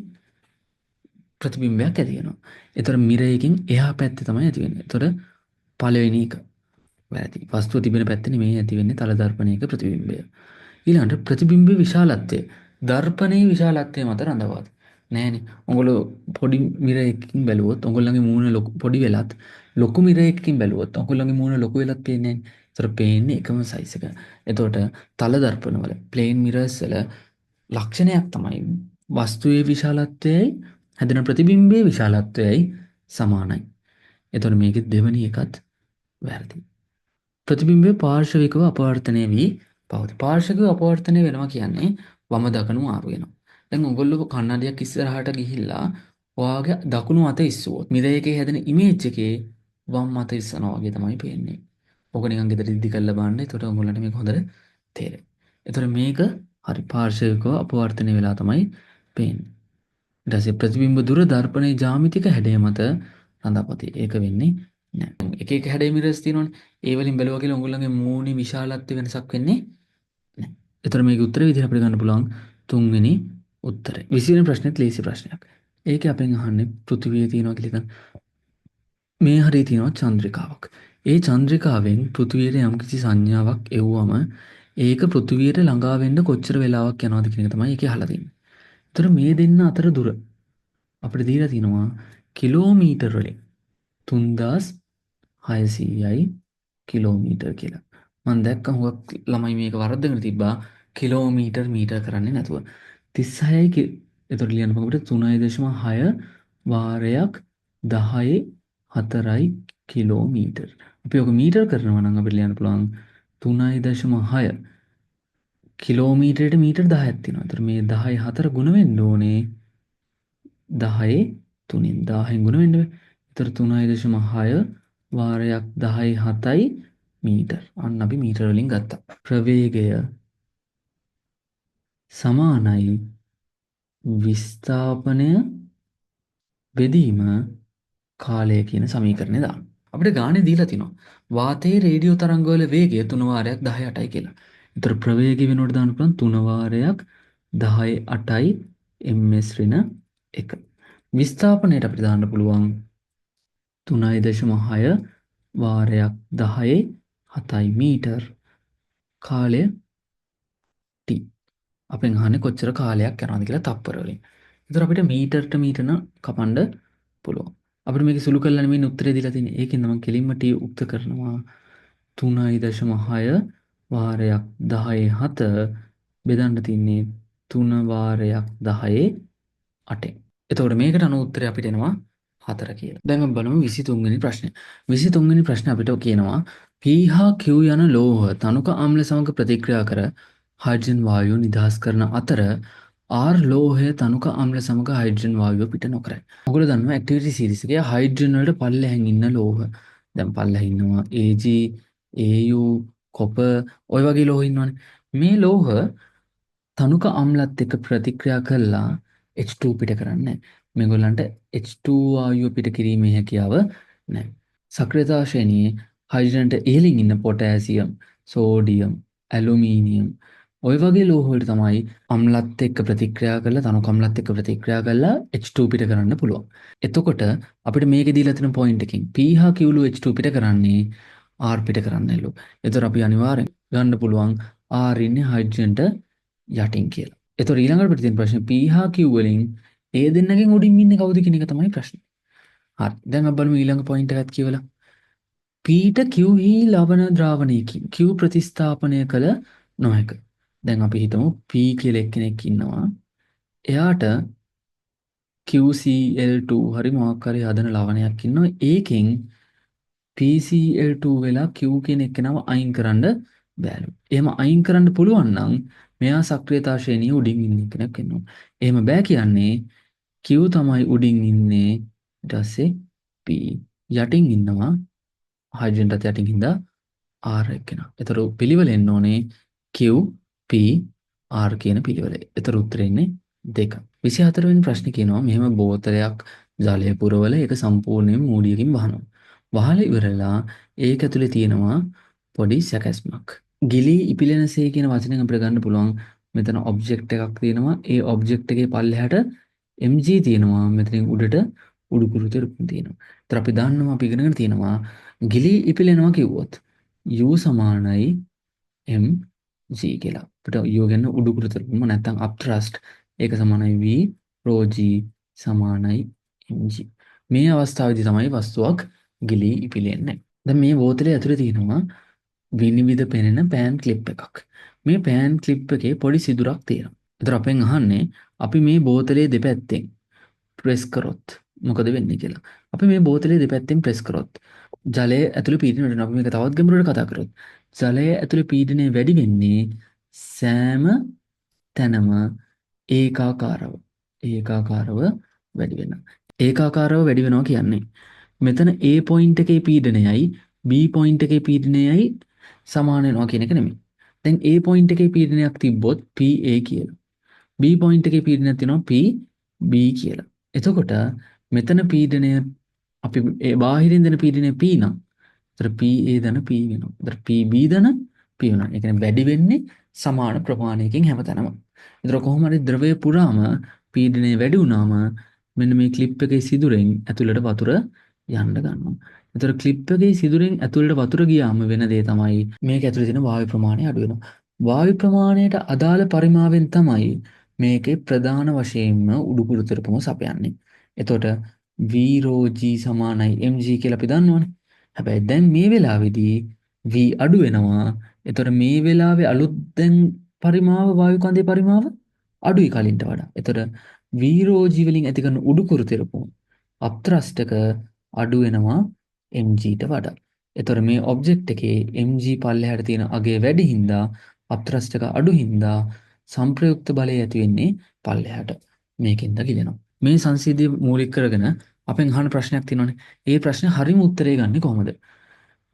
ප්‍රතිබිම්බයක් ඇති වෙනවා. ඒතර මිරර් එකකින් එහා පැත්තේ තමයි ඇති වෙන්නේ. ඒතර පළවෙනි එක වැරදි. වස්තුව තිබෙන පැත්තේ නෙමෙයි ඇති වෙන්නේ තල දර්පණයක ප්‍රතිබිම්බය. ඊළඟට ප්‍රතිබිම්බයේ විශාලත්වය. දර්පණයේ විශාලත්වය මත රඳවද. නෑනේ. ඔයගොල්ලෝ පොඩි මිරර් එකකින් බැලුවොත් ඔයගොල්ලන්ගේ මූණ ලොකු පොඩි වෙලත් ලොකු මිරර් එකකින් බැලුවොත් ඔයගොල්ලන්ගේ මූණ ලොකු වෙලත් පේන්නේ නෑනේ. ඒතර පේන්නේ එකම සයිස් එක. එතකොට තල දර්පණ වල ප්ලේන් මිරර්ස් වල ලක්ෂණයක් තමයි වස්තුවේ විශාලත්වයයි හැදෙන ප්‍රතිබිම්බයේ විශාලත්වයයි සමානයි. එතකොට මේකේ දෙවෙනි එකත් වැරදි. ප්‍රතිබිම්බය පාර්ශවිකව අපවර්තනය වී පවතී. පාර්ශවිකව අපවර්තනය වෙනවා කියන්නේ වම දකුණු මාරු වෙනවා. දැන් ඔයගොල්ලෝ කන්නඩියක් ඉස්සරහට ගිහිල්ලා ඔයාගේ දකුණු අත ඉස්සුවොත් මිරර් එකේ හැදෙන ඉමේජ් එකේ වම් අත ඉස්සනවා වගේ තමයි පේන්නේ. ඔක නිකන් ගෙදර ඉදි කරලා බලන්න. එතකොට ඔයගොල්ලන්ට මේක හොඳට තේරෙයි. එතකොට මේක හරි පාර්ශවිකව අපවර්තනය වෙලා තමයි පේන්නේ. ඊට පස්සේ ප්‍රතිබිම්බ දුර දර්පණයේ ජ්‍යාමිතික හැඩය මත රඳාපතේ. ඒක වෙන්නේ නෑ. එක එක හැඩේ මිරර්ස් තියෙනවනේ. ඒ වලින් බැලුවා කියලා ඔයගොල්ලන්ගේ මූණේ විශාලත්වය වෙනසක් වෙන්නේ නෑ. ඒතර මේකේ උත්තරේ විදිහට අපිට ගන්න පුළුවන් තුන්වෙනි උත්තරේ. 20 වෙනි ප්‍රශ්නේත් ලේසි ප්‍රශ්නයක්. ඒකේ අපෙන් අහන්නේ පෘථිවියේ තියෙනවා කියලා හිතන්න. මේ හරිය තියෙනවා චන්ද්‍රිකාවක්. ඒ චන්ද්‍රිකාවෙන් පෘථිවියට යම්කිසි සංඥාවක් එව්වම ඒක පෘථිවියට ළඟා වෙන්න කොච්චර වෙලාවක් යනවද කියන එක තමයි ඒකේ අහලා තියෙන්නේ. ඒතර මේ දෙන්න අතර දුර අපිට දීලා තිනවා කිලෝමීටර් වලින් 3600යි කිලෝමීටර් කියලා. මම දැක්ක හුඟක් ළමයි මේක වරද්දගෙන තිබ්බා කිලෝමීටර් මීටර් කරන්නේ නැතුව. 36යි එතකොට ලියන්න අපිට 3.6 වාරයක් 10 කිලෝමීටර්. අපි ඔක මීටර් කරනවා නම් අපිට ලියන්න පුළුවන් 3.6 කිලෝමීටරයට මීටර් 10ක් තියෙනවා. ඒතර මේ 10 4 ගුණ වෙන්න ඕනේ 10 3න් 1000න් ගුණ වෙන්න බෑ. ඒතර 3.6 වාරයක් 10 7යි මීටර්. අන්න අපි මීටර වලින් ගත්තා. ප්‍රවේගය සමානයි විස්ථාපනය බෙදීම කාලය කියන සමීකරණය දාන්න. අපිට ගානේ දීලා තිනවා. වාතයේ රේඩියෝ තරංගවල වේගය 3 වාරයක් 18යි කියලා. ඒතර ප්‍රවේගය වෙනකොට දාන්න පුළුවන් 3 වාරයක් 18යි ms ඍණ 1. විස්ථාපනයට අපිට දාන්න පුළුවන් 3.6 වාරයක් 10 7යි මීටර් කාලය t. අපෙන් අහන්නේ කොච්චර කාලයක් යනවද කියලා තප්පර වලින්. ඒතර අපිට මීටරට මීටර කපන්න පුළුවන්. අපිට මේක සුළු කරලා නෙමෙයි උත්තරේ දීලා තියෙන්නේ. ඒකෙන් මම කෙලින්ම t උක්ත කරනවා 3.6 වාරයක් 10 7 බෙදන්න තින්නේ 3 වාරයක් 10 8. එතකොට මේකට අනුව උත්තරය අපිට එනවා 4 කියලා. දැන් අපි බලමු 23 වෙනි ප්‍රශ්නය. 23 වෙනි ප්‍රශ්නේ අපිට කියනවා P හා Q යන ලෝහ තනුක අම්ල සමග ප්‍රතික්‍රියා කර හයිඩ්‍රජන් වායුව නිදහස් කරන අතර R ලෝහය තනුක අම්ල සමග හයිඩ්‍රජන් වායුව පිට නොකරයි. ඔයගොල්ලෝ දන්නවා ඇක්ටිවිටි සීරීස් එකේ හයිඩ්‍රජන් වලට පල්ලෙහැන් ඉන්න ලෝහ. දැන් පල්ලෙහැන් ඉන්නවා Ag, Au, copper ඔය වගේ ලෝහ ඉන්නවනේ. මේ ලෝහ තනුක අම්ලත් එක්ක ප්‍රතික්‍රියා කළා H2 පිට කරන්නේ නැහැ. මේගොල්ලන්ට H2 වායුව පිට කිරීමේ හැකියාව නැහැ. සක්‍රියතා ශ්‍රේණියේ හයිඩ්‍රජන්ට ඉහළින් ඉන්න පොටෑසියම්, සෝඩියම්, ඇලුමිනියම් ඔය වගේ ලෝහ වලට තමයි අම්ලත් එක්ක ප්‍රතික්‍රියා කරලා තනුක අම්ලත් එක්ක ප්‍රතික්‍රියා කරලා H2 පිට කරන්න පුළුවන්. එතකොට අපිට මේකේ දීලා තියෙන පොයින්ට් එකකින් P හා Q ලෝ H2 පිට කරන්නේ R පිට කරන්නලු. එතකොට අපි අනිවාර්යෙන් ගන්න පුළුවන් R ඉන්නේ හයිඩ්‍රජන්ට යටින් කියලා. එතකොට ඊළඟට අපිට තියෙන ප්‍රශ්නේ P හා Q වලින් ඒ දෙන්නගෙන් උඩින් ඉන්නේ කවුද කියන එක තමයි ප්‍රශ්නේ. හරි. දැන් අපි බලමු ඊළඟ පොයින්ට් එකත් කියවලා. P ට Q හි ලවණ ද්‍රාවණයකින් Q ප්‍රතිස්ථාපනය කළ නොහැක. දැන් අපි හිතමු P කියලා එක්කෙනෙක් ඉන්නවා. එයාට QCl2 හරි මොකක් හරි හදන ලවණයක් ඉන්නවා. ඒකෙන් PCl2 වෙලා Q කියන එක්කෙනාව අයින් කරන්න බෑලු. එහෙම අයින් කරන්න පුළුවන් නම් මෙයා සක්‍රියතා ශ්‍රේණිය උඩින් ඉන්න කෙනෙක් වෙනවා. එහෙම බෑ කියන්නේ Q තමයි උඩින් ඉන්නේ ඊට පස්සේ P යටින් ඉන්නවා හයිඩ්‍රජන්ටත් යටින් හින්දා R එක්කෙනා. ඒතර පිළිවෙල එන්න ඕනේ Q P R කියන පිළිවෙල. ඒතර උත්තරේ ඉන්නේ 2. 24 වෙනි ප්‍රශ්නේ කියනවා මෙහෙම බෝතලයක් ජලය පුරවල ඒක සම්පූර්ණයෙන් මූඩියකින් වහනවා. වහලා ඉවරලා ඒක ඇතුලේ තියෙනවා පොඩි සැකැස්මක්. ගිලී ඉපිලෙනසේ කියන වචනෙන් අපිට ගන්න පුළුවන් මෙතන ඔබ්ජෙක්ට් එකක් තියෙනවා. ඒ ඔබ්ජෙක්ට් එකේ පල්ලෙහාට mg තියෙනවා. මෙතනින් උඩට උඩුකුරු තිරුපුම් තියෙනවා. ඒතර අපි දන්නවා අපි ඉගෙනගෙන තියෙනවා ගිලී ඉපිලෙනවා කිව්වොත් u සමානයි mg කියලා. අපිට u ගන්න උඩුකුරු තිරුපුම නැත්නම් අප්ත්‍රස්ට් ඒක සමානයි v rho g සමානයි mg. මේ අවස්ථාවේදී තමයි වස්තුවක් ගිලී ඉපිලෙන්නේ. දැන් මේ බෝතලේ ඇතුලේ තියෙනවා විනිවිද පෙනෙන පෑන් ක්ලිප් එකක්. මේ පෑන් ක්ලිප් එකේ පොඩි සිදුරක් තියෙනවා. ඒතර අපෙන් අහන්නේ අපි මේ බෝතලේ දෙපැත්තෙන් ප්‍රෙස් කරොත් මොකද වෙන්නේ කියලා. අපි මේ බෝතලේ දෙපැත්තෙන් ප්‍රෙස් කරොත් ජලය ඇතුලේ පීඩනය වෙනවා. අපි මේක තවත් ගැඹුරට කතා කරොත් ජලය ඇතුලේ පීඩනය වැඩි වෙන්නේ සෑම තැනම ඒකාකාරව වැඩි වෙනවා. ඒකාකාරව වැඩි වෙනවා කියන්නේ මෙතන A පොයින්ට් එකේ පීඩනයයි B පොයින්ට් එකේ පීඩනයයි සමාන වෙනවා කියන එක නෙමෙයි. දැන් A පොයින්ට් එකේ පීඩනයක් තිබ්බොත් PA කියලා. B පොයින්ට් එකේ පීඩනයක් තියෙනවා PB කියලා. එතකොට මෙතන පීඩනය අපි ඒ බාහිරින් දෙන පීඩනය P නම් ඒතර PA දන P වෙනවා. ඒතර PB දන P වෙනවා. ඒ කියන්නේ වැඩි වෙන්නේ සමාන ප්‍රමාණයකින් හැමතැනම. ඒතර කොහොම හරි ද්‍රවය පුරාම පීඩනය වැඩි වුණාම මෙන්න මේ ක්ලිප් එකේ සිදුරෙන් ඇතුළට වතුර යන්න ගන්නවා. ඒතර ක්ලිප් එකේ සිදුරෙන් ඇතුළට වතුර ගියාම වෙන දේ තමයි මේක ඇතුළේ තියෙන වායු ප්‍රමාණය අඩු වෙනවා. වායු ප්‍රමාණයට අදාළ පරිමාවෙන් තමයි මේකේ ප්‍රධාන වශයෙන්ම උඩුකුරු තිරපම සපයන්නේ. එතකොට V rho G සමානයි mg කියලා අපි දන්නවනේ. හැබැයි දැන් මේ වෙලාවේදී V අඩු වෙනවා. එතකොට මේ වෙලාවේ අලුත් දැන් පරිමාව වායු කන්දේ පරිමාව අඩුයි කලින්ට වඩා. එතකොට V rho G වලින් ඇති කරන උඩුකුරු තෙරපුම අප්‍රස්ථක අඩු වෙනවා mg ට වඩා. එතකොට මේ ඔබ්ජෙක්ට් එකේ mg පල්ලෙහාට තියෙන අගය වැඩි හින්දා අප්‍රස්ථක අඩු හින්දා සංප්‍රයුක්ත බලය ඇති වෙන්නේ පල්ලෙහාට. මේකෙන්ද ගිලෙනවා. මේ සංසිද්ධිය මූලික කරගෙන අපෙන් අහන ප්‍රශ්නයක් තියෙනවානේ. ඒ ප්‍රශ්නේ හරිම උත්තරේ ගන්නේ කොහොමද?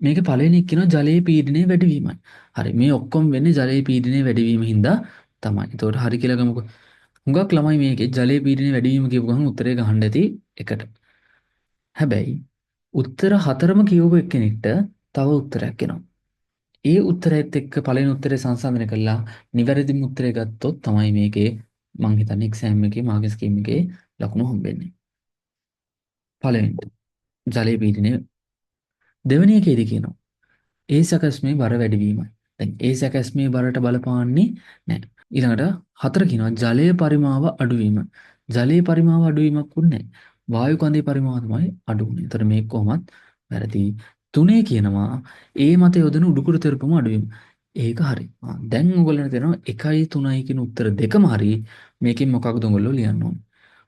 මේකේ පළවෙනි එක කියනවා ජලයේ පීඩනය වැඩිවීමයි. හරි. මේ ඔක්කොම වෙන්නේ ජලයේ පීඩනය වැඩිවීම හින්දා තමයි. ඒතකොට හරි කියලා ගමුකෝ. හුඟක් ළමයි මේකේ ජලයේ පීඩනය වැඩිවීම කියපු ගමන් උත්තරේ ගහන්න ඇති එකට. හැබැයි උත්තර හතරම කියවපු එක්කෙනෙක්ට තව උත්තරයක් එනවා. ඒ උත්තරයත් එක්ක පළවෙනි උත්තරේ සංසන්දනය කළා නිවැරදිම උත්තරය ගත්තොත් තමයි මේකේ මං හිතන්නේ එක්සෑම් එකේ මාගේ ස්කීම් එකේ ලකුණු හම්බෙන්නේ. පළවෙනිට ජලයේ පීඩනය දෙවෙනි එකේදී කියනවා ඒ සැකස්මේ බර වැඩිවීමයි. දැන් ඒ සැකස්මේ බරට බලපාන්නේ නැහැ. ඊළඟට හතර කියනවා ජලයේ පරිමාව අඩුවීම. ජලයේ පරිමාව අඩුවීමක් වුන්නේ නැහැ. වායු කන්දේ පරිමාව තමයි අඩු වුනේ. ඒතර මේක කොහොමත් වැරදි. තුනේ කියනවා ඒ මත යොදන උඩුකුරු තෙරපුම අඩුවීම. ඒක හරි. දැන් ඔයගොල්ලන්ට තේරෙනවා 1යි 3යි කියන උත්තර දෙකම හරි. මේකෙන් මොකක්ද ඔයගොල්ලෝ ලියන්න ඕනේ.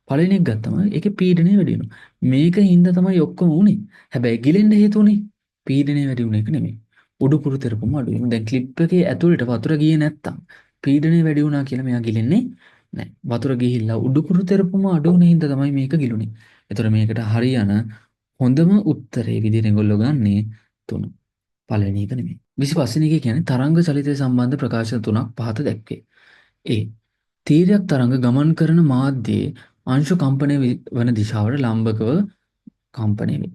පළවෙනි එක ගත්තම ඒකේ පීඩනය වැඩි වෙනවා. මේකින් හින්දා තමයි ඔක්කොම උනේ. හැබැයි ගිලෙන්න හේතු උනේ පීඩනය වැඩි වුණ එක නෙමෙයි. උඩුකුරු තෙරපුම අඩු වීම. දැන් ක්ලිප් එකේ ඇතුළට වතුර ගියේ නැත්තම් පීඩනය වැඩි වුණා කියලා මෙයා ගිලෙන්නේ නැහැ. වතුර ගිහිල්ලා උඩුකුරු තෙරපුම අඩු වුණ හින්දා තමයි මේක ගිලුනේ. ඒතර මේකට හරියන හොඳම උත්තරේ විදිහට ඒගොල්ලෝ ගන්නේ 3. පළවෙනි එක නෙමෙයි. 25 වෙනි එක කියන්නේ තරංග චලිතය සම්බන්ධ ප්‍රකාශන 3ක් පහත දැක්වේ. ඒ තීරයක් තරංග ගමන් කරන මාධ්‍යයේ අංශු කම්පනය වන දිශාවට ලම්බකව කම්පනය වේ.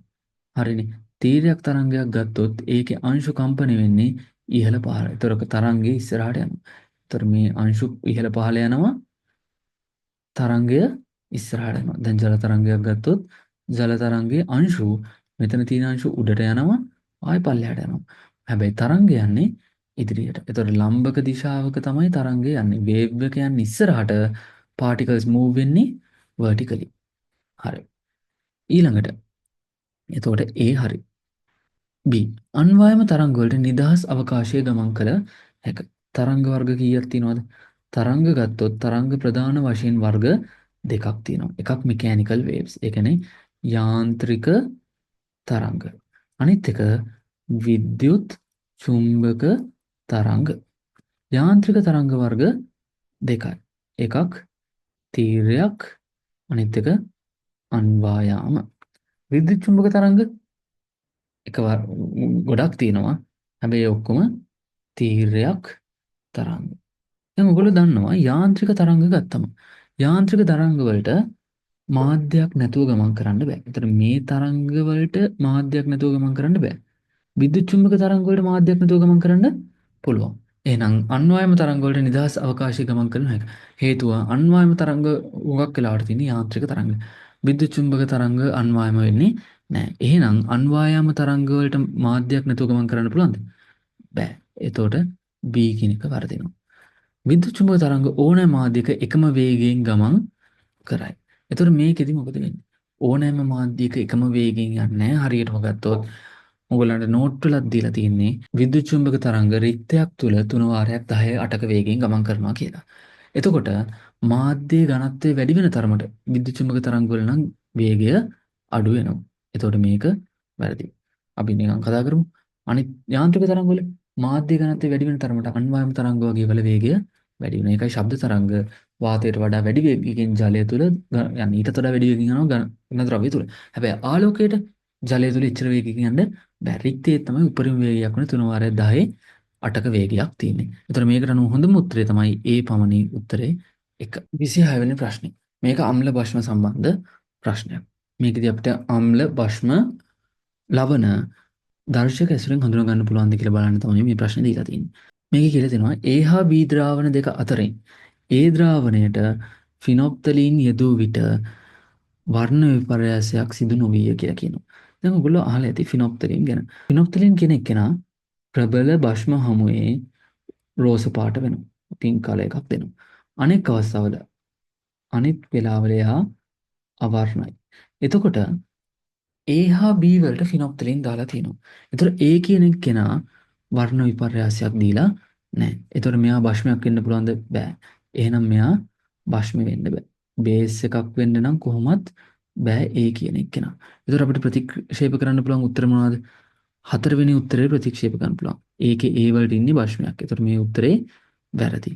හරිනේ. තීරයක් තරංගයක් ගත්තොත් ඒකේ අංශු කම්පනය වෙන්නේ ඉහළ පහළ. ඒතර තරංගේ ඉස්සරහට යනවා. ඒතර මේ අංශු ඉහළ පහළ යනවා. තරංගය ඉස්සරහට යනවා. දැන් ජල තරංගයක් ගත්තොත් ජල තරංගයේ අංශු මෙතන තියෙන අංශු උඩට යනවා ආයෙ පල්ලෙහාට යනවා. හැබැයි තරංගය යන්නේ ඉදිරියට. ඒතර ලම්බක දිශාවක තමයි තරංගය යන්නේ. වේව් එක යන්නේ ඉස්සරහට particles move වෙන්නේ vertically. හරි. ඊළඟට එතකොට A හරි. B අන්වායම තරංග වලට නිදහස් අවකාශයේ ගමන් කළ හැක. තරංග වර්ග කීයක් තියෙනවද? තරංග ගත්තොත් තරංග ප්‍රධාන වශයෙන් වර්ග දෙකක් තියෙනවා. එකක් mechanical waves. ඒ කියන්නේ යාන්ත්‍රික තරංග. අනිත් එක විද්‍යුත් චුම්බක තරංග. යාන්ත්‍රික තරංග වර්ග දෙකයි. එකක් තීරයක් අනිත් එක අන්වායාම. විද්‍යුත් චුම්බක තරංග ගොඩක් තියෙනවා. හැබැයි ඔක්කොම තීරයක් තරංග. දැන් ඔයගොල්ලෝ දන්නවා යාන්ත්‍රික තරංග ගත්තම යාන්ත්‍රික තරංග වලට මාධ්‍යයක් නැතුව ගමන් කරන්න බෑ. ඒතර මේ තරංග වලට මාධ්‍යයක් නැතුව ගමන් කරන්න බෑ. විද්‍යුත් චුම්බක තරංග වලට මාධ්‍යයක් නැතුව ගමන් කරන්න පුළුවන්. එහෙනම් අන්වායම තරංග වලට නිදහස් අවකාශයේ ගමන් කරන හැක. හේතුව අන්වායම තරංග උගක් වෙලාවට තියෙන යාන්ත්‍රික තරංග. විද්‍යුත් චුම්බක තරංග අන්වායම වෙන්නේ නැහැ. එහෙනම් අන්වායාම තරංග වලට මාධ්‍යයක් නැතුව ගමන් කරන්න පුළුවන්ද? බෑ. එතකොට B කියන එක වර්ධිනවා. විද්‍යුත් චුම්බක තරංග ඕනෑම මාධ්‍යයක එකම වේගයෙන් ගමන් කරයි. එතකොට මේකෙදි මොකද වෙන්නේ? ඕනෑම මාධ්‍යයක එකම වේගයෙන් යන්නේ නැහැ. හරියටම ගත්තොත් ඔයගොල්ලන්ට නෝට් වලක් දීලා තියෙන්නේ විද්‍යුත් චුම්බක තරංග රික්තයක් තුල 3 වාරයක් 10 8ක වේගයෙන් ගමන් කරනවා කියලා. එතකොට මාධ්‍යයේ ඝනත්වය වැඩි වෙන තරමට විද්‍යුත් චුම්බක තරංග වල නම් වේගය අඩු වෙනවා. එතකොට මේක වැරදි. අපි නිකන් කතා කරමු. අනිත් යාන්ත්‍රික තරංග වල මාධ්‍ය ඝනත්වය වැඩි වෙන තරමට අන්වායම තරංග වගේ වල වේගය වැඩි වෙනවා. ඒකයි ශබ්ද තරංග වාතයට වඩා වැඩි වේගයකින් ජලය තුල යන්නේ. ඊට වඩා වැඩි වේගකින් යනවා ඝන ද්‍රව්‍ය තුල. හැබැයි ආලෝකයට ජලය තුල ඉච්ඡර වේගයකින් යන්න බෑ. රික්තයේ තමයි උපරිම වේගයක් වුණේ 3 වාරයක් 10 8ක වේගයක් තියෙන්නේ. ඒතර මේකට අනුව හොඳම උත්තරේ තමයි A පමණි උත්තරේ 1. 26 වෙනි ප්‍රශ්නේ. මේක අම්ල භෂ්ම සම්බන්ධ ප්‍රශ්නයක්. මේකදී අපිට අම්ල භෂ්ම ලවණ දර්ශක ඇසුරෙන් හඳුනා ගන්න පුළුවන්ද කියලා බලන්න තමයි මේ ප්‍රශ්නේ දීලා තියෙන්නේ. මේකේ කියලා තියෙනවා A හා B ද්‍රාවණ දෙක අතරින් A ද්‍රාවණයට ෆිනොප්තලීන් යෙදූ විට වර්ණ විපර්යාසයක් සිදු නොවිය කියලා කියනවා. දැන් ඔයගොල්ලෝ අහලා ඇති ෆිනොප්තලීන් ගැන. ෆිනොප්තලීන් කියන එකනා ප්‍රබල භෂ්ම හමුවේ රෝස පාට වෙනවා. පින්ක් කලර් එකක් දෙනවා. අනෙක් අවස්ථාවල අනිත් වෙලාවල එහා අවර්ණයි. එතකොට A හා B වලට ෆිනොක්තලින් දාලා තියෙනවා. එතකොට A කියන කෙනා වර්ණ විපර්යාසයක් දීලා නැහැ. එතකොට මෙයා භෂ්මයක් වෙන්න පුළුවන්ද? බෑ. එහෙනම් මෙයා භෂ්ම වෙන්න බෑ. බේස් එකක් වෙන්න නම් කොහොමත් බෑ A කියන කෙනා. එතකොට අපිට ප්‍රතික්ෂේප කරන්න පුළුවන් උත්තර මොනවද? හතරවෙනි උත්තරේ ප්‍රතික්ෂේප කරන්න පුළුවන්. ඒකේ A වලට ඉන්නේ භෂ්මයක්. එතකොට මේ උත්තරේ වැරදි.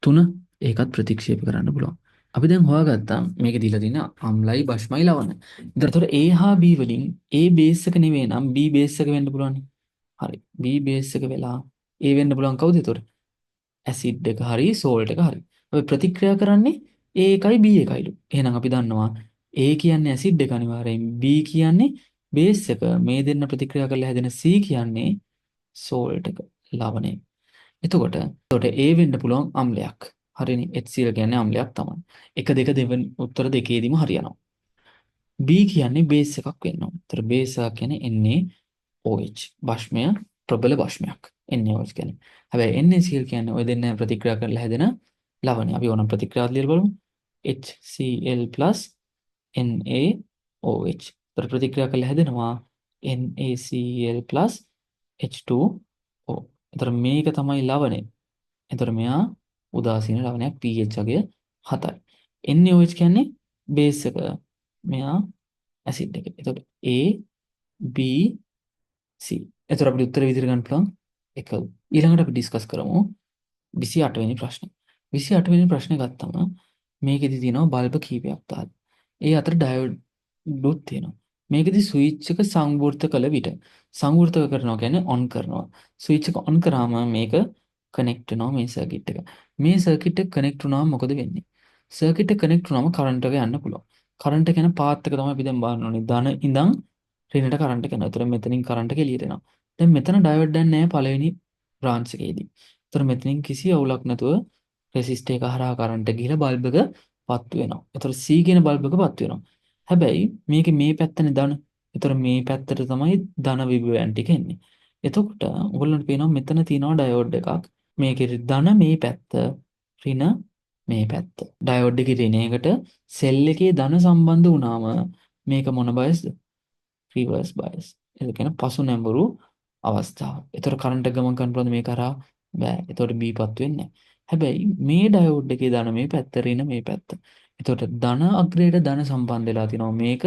3 ඒකත් ප්‍රතික්ෂේප කරන්න පුළුවන්. අපි දැන් හොයාගත්තා මේකේ දීලා තියෙන අම්ලයි භෂ්මයි ලවණ. එතකොට A හා B වලින් A බේස් එක නෙවෙයි නම් B බේස් එක වෙන්න පුළුවන්. හරි. B බේස් එක වෙලා A වෙන්න පුළුවන් කවුද එතකොට? ඇසිඩ් එක හරි සෝල්ට් එක හරි. අපි ප්‍රතික්‍රියා කරන්නේ A එකයි B එකයිලු. එහෙනම් අපි දන්නවා A කියන්නේ ඇසිඩ් එක අනිවාර්යෙන් B කියන්නේ බේස් එක. මේ දෙන්න ප්‍රතික්‍රියා කරලා හැදෙන C කියන්නේ සෝල්ට් එක ලවණය. එතකොට A වෙන්න පුළුවන් අම්ලයක්. හරිනේ HCl කියන්නේ අම්ලයක් තමයි. 1 2 දෙවෙනි උත්තර දෙකේදීම හරියනවා. B කියන්නේ බේස් එකක් වෙන්න ඕන. ඒතර බේස් එකක් කියන්නේ NaOH. භෂ්මය ප්‍රබල භෂ්මයක්. NaOH කියන්නේ. හැබැයි NaCl කියන්නේ ඔය දෙන්න ප්‍රතික්‍රියා කරලා හැදෙන ලවණය. අපි ඕනම් ප්‍රතික්‍රියාවත් ලියලා බලමු. HCl NaOH. ඒතර ප්‍රතික්‍රියා කරලා හැදෙනවා NaCl H2O. එතකොට මේක තමයි ලවණය. එතකොට මෙයා උදාසීන ලවණයක් pH අගය 7යි. NaOH කියන්නේ බේස් එක. මෙයා ඇසිඩ් එක. එතකොට A B C. එතකොට අපිට උත්තර විදිහට ගන්න පුළුවන් 1. ඊළඟට අපි ඩිස්කස් කරමු 28 වෙනි ප්‍රශ්නේ. 28 වෙනි ප්‍රශ්නේ ගත්තම මේකෙදි තියෙනවා බල්බ කීපයක් තාල. ඒ අතර ඩයෝඩ්ුත් තියෙනවා. මේකෙදි ස්විච් එක සංවෘත කළ විට සංවෘත කරනවා කියන්නේ ඔන් කරනවා. ස්විච් එක ඔන් කරාම මේක කනෙක්ට් වෙනවා මේ සර්කිට් එක. මේ සර්කිට් එක කනෙක්ට් වුණාම මොකද වෙන්නේ? සර්කිට් එක කනෙක්ට් වුණාම කරන්ට් එක යන්න පුළුවන්. කරන්ට් එක යන පාත් එක තමයි අපි දැන් බලන්න ඕනේ. ධන ඉඳන් ඍණයට කරන්ට් එක යනවා. ඒතර මෙතනින් කරන්ට් එක එළියට එනවා. දැන් මෙතන ඩයෝඩ් දැන් නැහැ පළවෙනි බ්‍රාන්ච් එකේදී. ඒතර මෙතනින් කිසි අවුලක් නැතුව රෙසිස්ටර් එක හරහා කරන්ට් එක ගිහලා බල්බ් එක පත්තු වෙනවා. ඒතර C කියන බල්බ් එක පත්තු වෙනවා. හැබැයි මේකේ මේ පැත්තනේ ධන. ඒතර මේ පැත්තට තමයි ධන විභවයන් ටික එන්නේ. එතකොට ඔයගොල්ලන්ට පේනවා මෙතන තියෙනවා ඩයෝඩ් එකක්. මේකේ ධන මේ පැත්ත ඍණ මේ පැත්ත. ඩයෝඩ් එකේ ඍණයකට සෙල් එකේ ධන සම්බන්ධ වුණාම මේක මොන බයස්ද? Reverse bias. ඒ කියන්නේ පසු නැඹුරු අවස්ථාව. ඒතර කරන්ට් එක ගමන් කරන්න පුළුවන්ද මේක කරා? බෑ. ඒතකොට B පත් වෙන්නේ නැහැ. හැබැයි මේ ඩයෝඩ් එකේ ධන මේ පැත්ත ඍණ මේ පැත්ත. එතකොට ධන අග්‍රයට ධන සම්බන්ධ වෙලා තිනවා මේක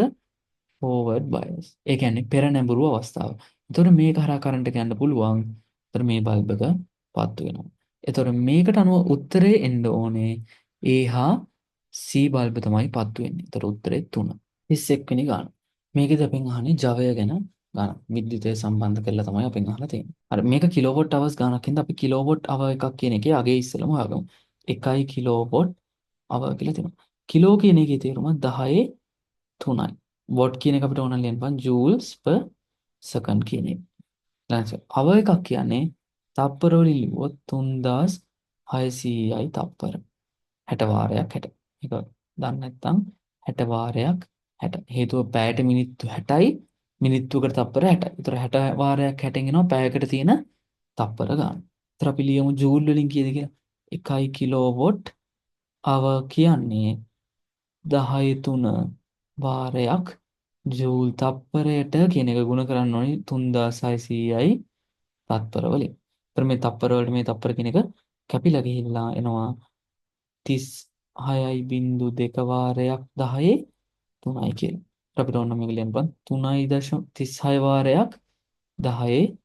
ෆෝවර්ඩ් බයස්. ඒ කියන්නේ පෙර නැඹුරු අවස්ථාව. එතකොට මේක හරහා කරන්ට් එක යන්න පුළුවන්. එතකොට මේ බල්බ් එක පත්තු වෙනවා. එතකොට මේකට අනුව උත්තරේ එන්න ඕනේ A හා C බල්බ් තමයි පත්තු වෙන්නේ. එතකොට උත්තරේ 3. 31 වෙනි ගාන. මේකෙද අපෙන් අහන්නේ ජවය ගැන ගාන. විද්‍යුතය සම්බන්ධ කරලා තමයි අපෙන් අහලා තියෙන්නේ. හරි මේක කිලෝවොට් අවර්ස් ගානක් හින්දා අපි කිලෝවොට් අවර් එකක් කියන එකේ අගේ ඉස්සෙල්ලම හොයාගමු. 1 කිලෝවොට් අවර් කියලා තියෙනවා. කිලෝ කියන එකේ තේරුම 10 3යි. වොට් කියන එක අපිට ඕන ලියන්න පුළුවන් ජූල්ස් per second කියන එක. ඊළඟට අවර් එකක් කියන්නේ තප්පර වලින් ලිව්වොත් 3600යි තප්පර. 60 වාරයක් 60. ඒක දන්නේ නැත්නම් 60 වාරයක් 60. හේතුව පැයට මිනිත්තු 60යි මිනිත්තුවකට තප්පර 60යි. ඒතර 60 වාරයක් 60න් එනවා පැයකට තියෙන තප්පර ගන්න. ඒතර අපි ලියමු ජූල් වලින් කීයද කියලා. 1 කිලෝවොට් hour කියන්නේ 10 වාරයක් ජූල් තප්පරයට කියන එක ගුණ කරන්න ඕනි 3600යි තත්පර වලින්. ඒතර මේ තප්පර වලට මේ තප්පර කියන එක කැපිලා ගිහිල්ලා එනවා 36.2 වාරයක් 10 3යි කියලා. අපිට ඕන මේක ලියන්න පුළුවන් 3.36 වාරයක් 10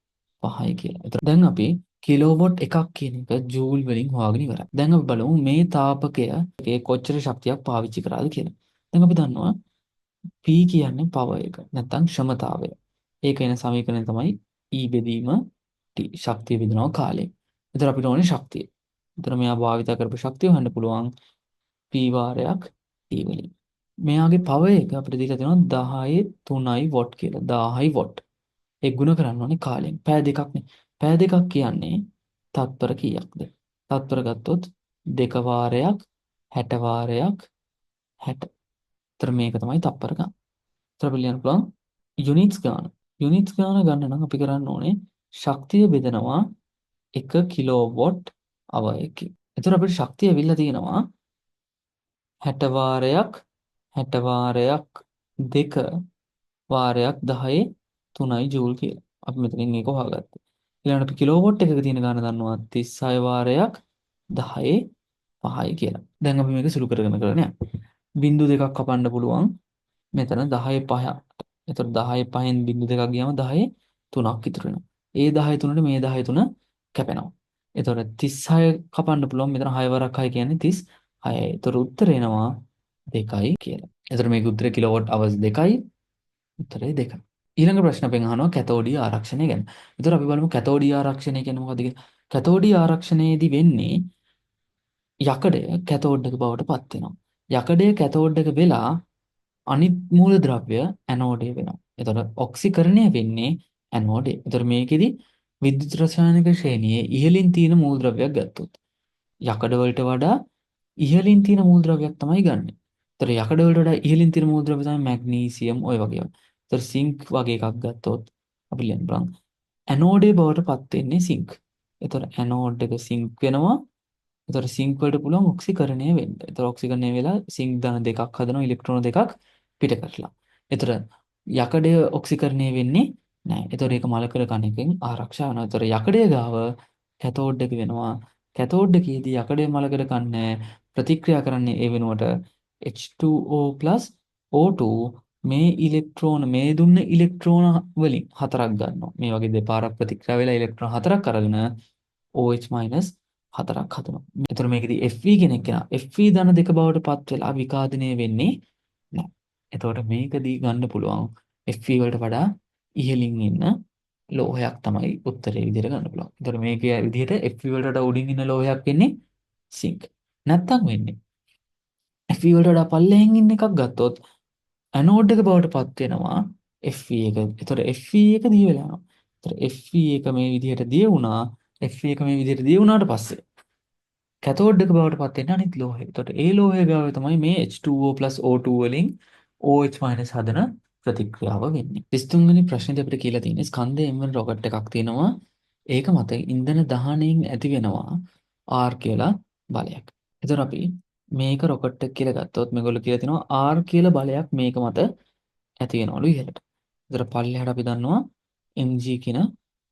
5යි කියලා. එතකොට දැන් අපි කිලෝවොට් එකක් කියන එක ජූල් වලින් හොයාගෙන ඉවරයි. දැන් අපි බලමු මේ තාපකයේ කොච්චර ශක්තියක් පාවිච්චි කරාද කියලා. දැන් අපි දන්නවා P කියන්නේ පවර් එක නැත්නම් ක්ෂමතාවය. ඒක එන සමීකරණය තමයි E බෙදීම T ශක්තිය බෙදනවා කාලය. එතකොට අපිට ඕනේ ශක්තිය. එතකොට මෙයා භාවිත කරපු ශක්තිය හොයන්න පුළුවන් P වාරයක් T වලින්. මෙයාගේ පවර් එක අපිට දීලා තියෙනවා 10 3යි වොට් කියලා. 1000යි වොට්. ඒ ගුණ කරන්න ඕනේ කාලයෙන්. පැය දෙකක්නේ. පැය දෙකක් කියන්නේ තත්පර කීයක්ද? තත්පර ගත්තොත් 2 වාරයක් 60 වාරයක් 60. ඒතර මේක තමයි තත්පර ගන්න. ඒතර අපි ලියන්න පුළුවන් යුනිට්ස් ගන්න. යුනිට්ස් ගන්න ගන්න නම් අපි කරන්න ඕනේ ශක්තිය බෙදනවා 1 කිලෝවොට් අවර් එකකින්. ඒතර අපිට ශක්තිය ඇවිල්ලා තියෙනවා 60 වාරයක් 60 වාරයක් දෙක වාරයක් 10 3යි ජූල් කියලා. අපි මෙතනින් මේක හොයාගත්තා. ඊළඟට අපි කිලෝවොට් එකක තියෙන ගාන දන්නවා 36 වාරයක් 10 5යි කියලා. දැන් අපි මේක සුළු කරගෙන කරගෙන යනවා. බිංදු දෙකක් කපන්න පුළුවන්. මෙතන 10 5. එතකොට 10 5න් බිංදු දෙකක් ගියාම 10 3ක් ඉතුරු වෙනවා. ඒ 10 3ට මේ 10 3 කැපෙනවා. එතකොට 36 කපන්න පුළුවන්. මෙතන 6 වරක් 6 කියන්නේ 36යි. එතකොට උත්තරේ එනවා 2යි කියලා. එතකොට මේකේ උත්තරේ කිලෝවොට් අවර්ස් 2යි. උත්තරේ 2යි. ඊළඟ ප්‍රශ්න අපෙන් අහනවා කැතෝඩිය ආරක්ෂණය ගැන. එතකොට අපි බලමු කැතෝඩිය ආරක්ෂණය කියන්නේ මොකක්ද කියලා. කැතෝඩිය ආරක්ෂණයේදී වෙන්නේ යකඩය කැතෝඩ් එක බවට පත් වෙනවා. යකඩය කැතෝඩ් එක වෙලා අනිත් මූලද්‍රව්‍ය ඇනෝඩය වෙනවා. එතකොට ඔක්සිකරණය වෙන්නේ ඇනෝඩේ. එතකොට මේකෙදි විද්‍යුත් රසායනික ශ්‍රේණියේ ඉහළින් තියෙන මූලද්‍රව්‍යයක් ගත්තොත් යකඩ වලට වඩා ඉහළින් තියෙන මූලද්‍රව්‍යයක් තමයි ගන්නෙ. එතකොට යකඩ වලට වඩා ඉහළින් තියෙන මූලද්‍රව්‍ය තමයි මැග්නීසියම් ඔය වගේ ඒවා. එතකොට සිංක් වගේ එකක් ගත්තොත් අපි ලියන්න බලන්න. ඇනෝඩේ බවට පත් වෙන්නේ සිංක්. එතකොට ඇනෝඩ් එක සිංක් වෙනවා. එතකොට සිංක් වලට පුළුවන් ඔක්සිකරණය වෙන්න. එතකොට ඔක්සිකරණය වෙලා සිංක් ධන දෙකක් හදනවා ඉලෙක්ට්‍රෝන දෙකක් පිට කරලා. එතකොට යකඩය ඔක්සිකරණය වෙන්නේ නැහැ. එතකොට ඒක මලකල කණකින් ආරක්ෂා වෙනවා. එතකොට යකඩය ගාව කැතෝඩ් එක වෙනවා. කැතෝඩ් එකේදී යකඩය මලකල කන්නේ ප්‍රතික්‍රියා කරන්නේ ඒ වෙනුවට H2O O2 මේ ඉලෙක්ට්‍රෝන මේ දුන්න ඉලෙක්ට්‍රෝන වලින් හතරක් ගන්නවා. මේ වගේ දෙපාරක් ප්‍රතික්‍රියා වෙලා ඉලෙක්ට්‍රෝන හතරක් අරගෙන OH- හතරක් හදනවා. එතකොට මේකෙදි Fe කෙනෙක් කෙනා Fe ධන දෙක බවට පත් වෙලා විකාදනය වෙන්නේ නැහැ. එතකොට මේකදී ගන්න පුළුවන් Fe වලට වඩා ඉහළින් ඉන්න ලෝහයක් තමයි උත්තරේ විදිහට ගන්න පුළුවන්. එතකොට මේකේ විදිහට Fe වලට වඩා උඩින් ඉන්න ලෝහයක් වෙන්නේ සිංක්. නැත්තම් වෙන්නේ Fe වලට වඩා පල්ලෙහෙන් ඉන්න එකක් ගත්තොත් ඇනෝඩ් එක බවට පත් වෙනවා Fe එක. එතකොට Fe එක දිය වෙලා යනවා. එතකොට Fe එක මේ විදිහට දිය වුණා. Fe එක මේ විදිහට දිය වුණාට පස්සේ කැතෝඩ් එක බවට පත් වෙන්නේ අනිත් ලෝහය. එතකොට ඒ ලෝහය ගාව තමයි මේ H2O O2 වලින් OH- හදන ප්‍රතික්‍රියාව වෙන්නේ. 33 වෙනි ප්‍රශ්නේදී අපිට කියලා තියෙන්නේ ස්කන්ධයෙන් වෙන රොකට් එකක් තියෙනවා. ඒක මත ඉන්ධන දහනයෙන් ඇති වෙනවා R කියලා බලයක්. එතකොට අපි මේක රොකට් එක කියලා ගත්තොත් මේගොල්ලෝ කියලා තිනවා R කියලා බලයක් මේක මත ඇති වෙනවලු ඉහළට. එතකොට පල්ලෙහාට අපි දන්නවා mg කියන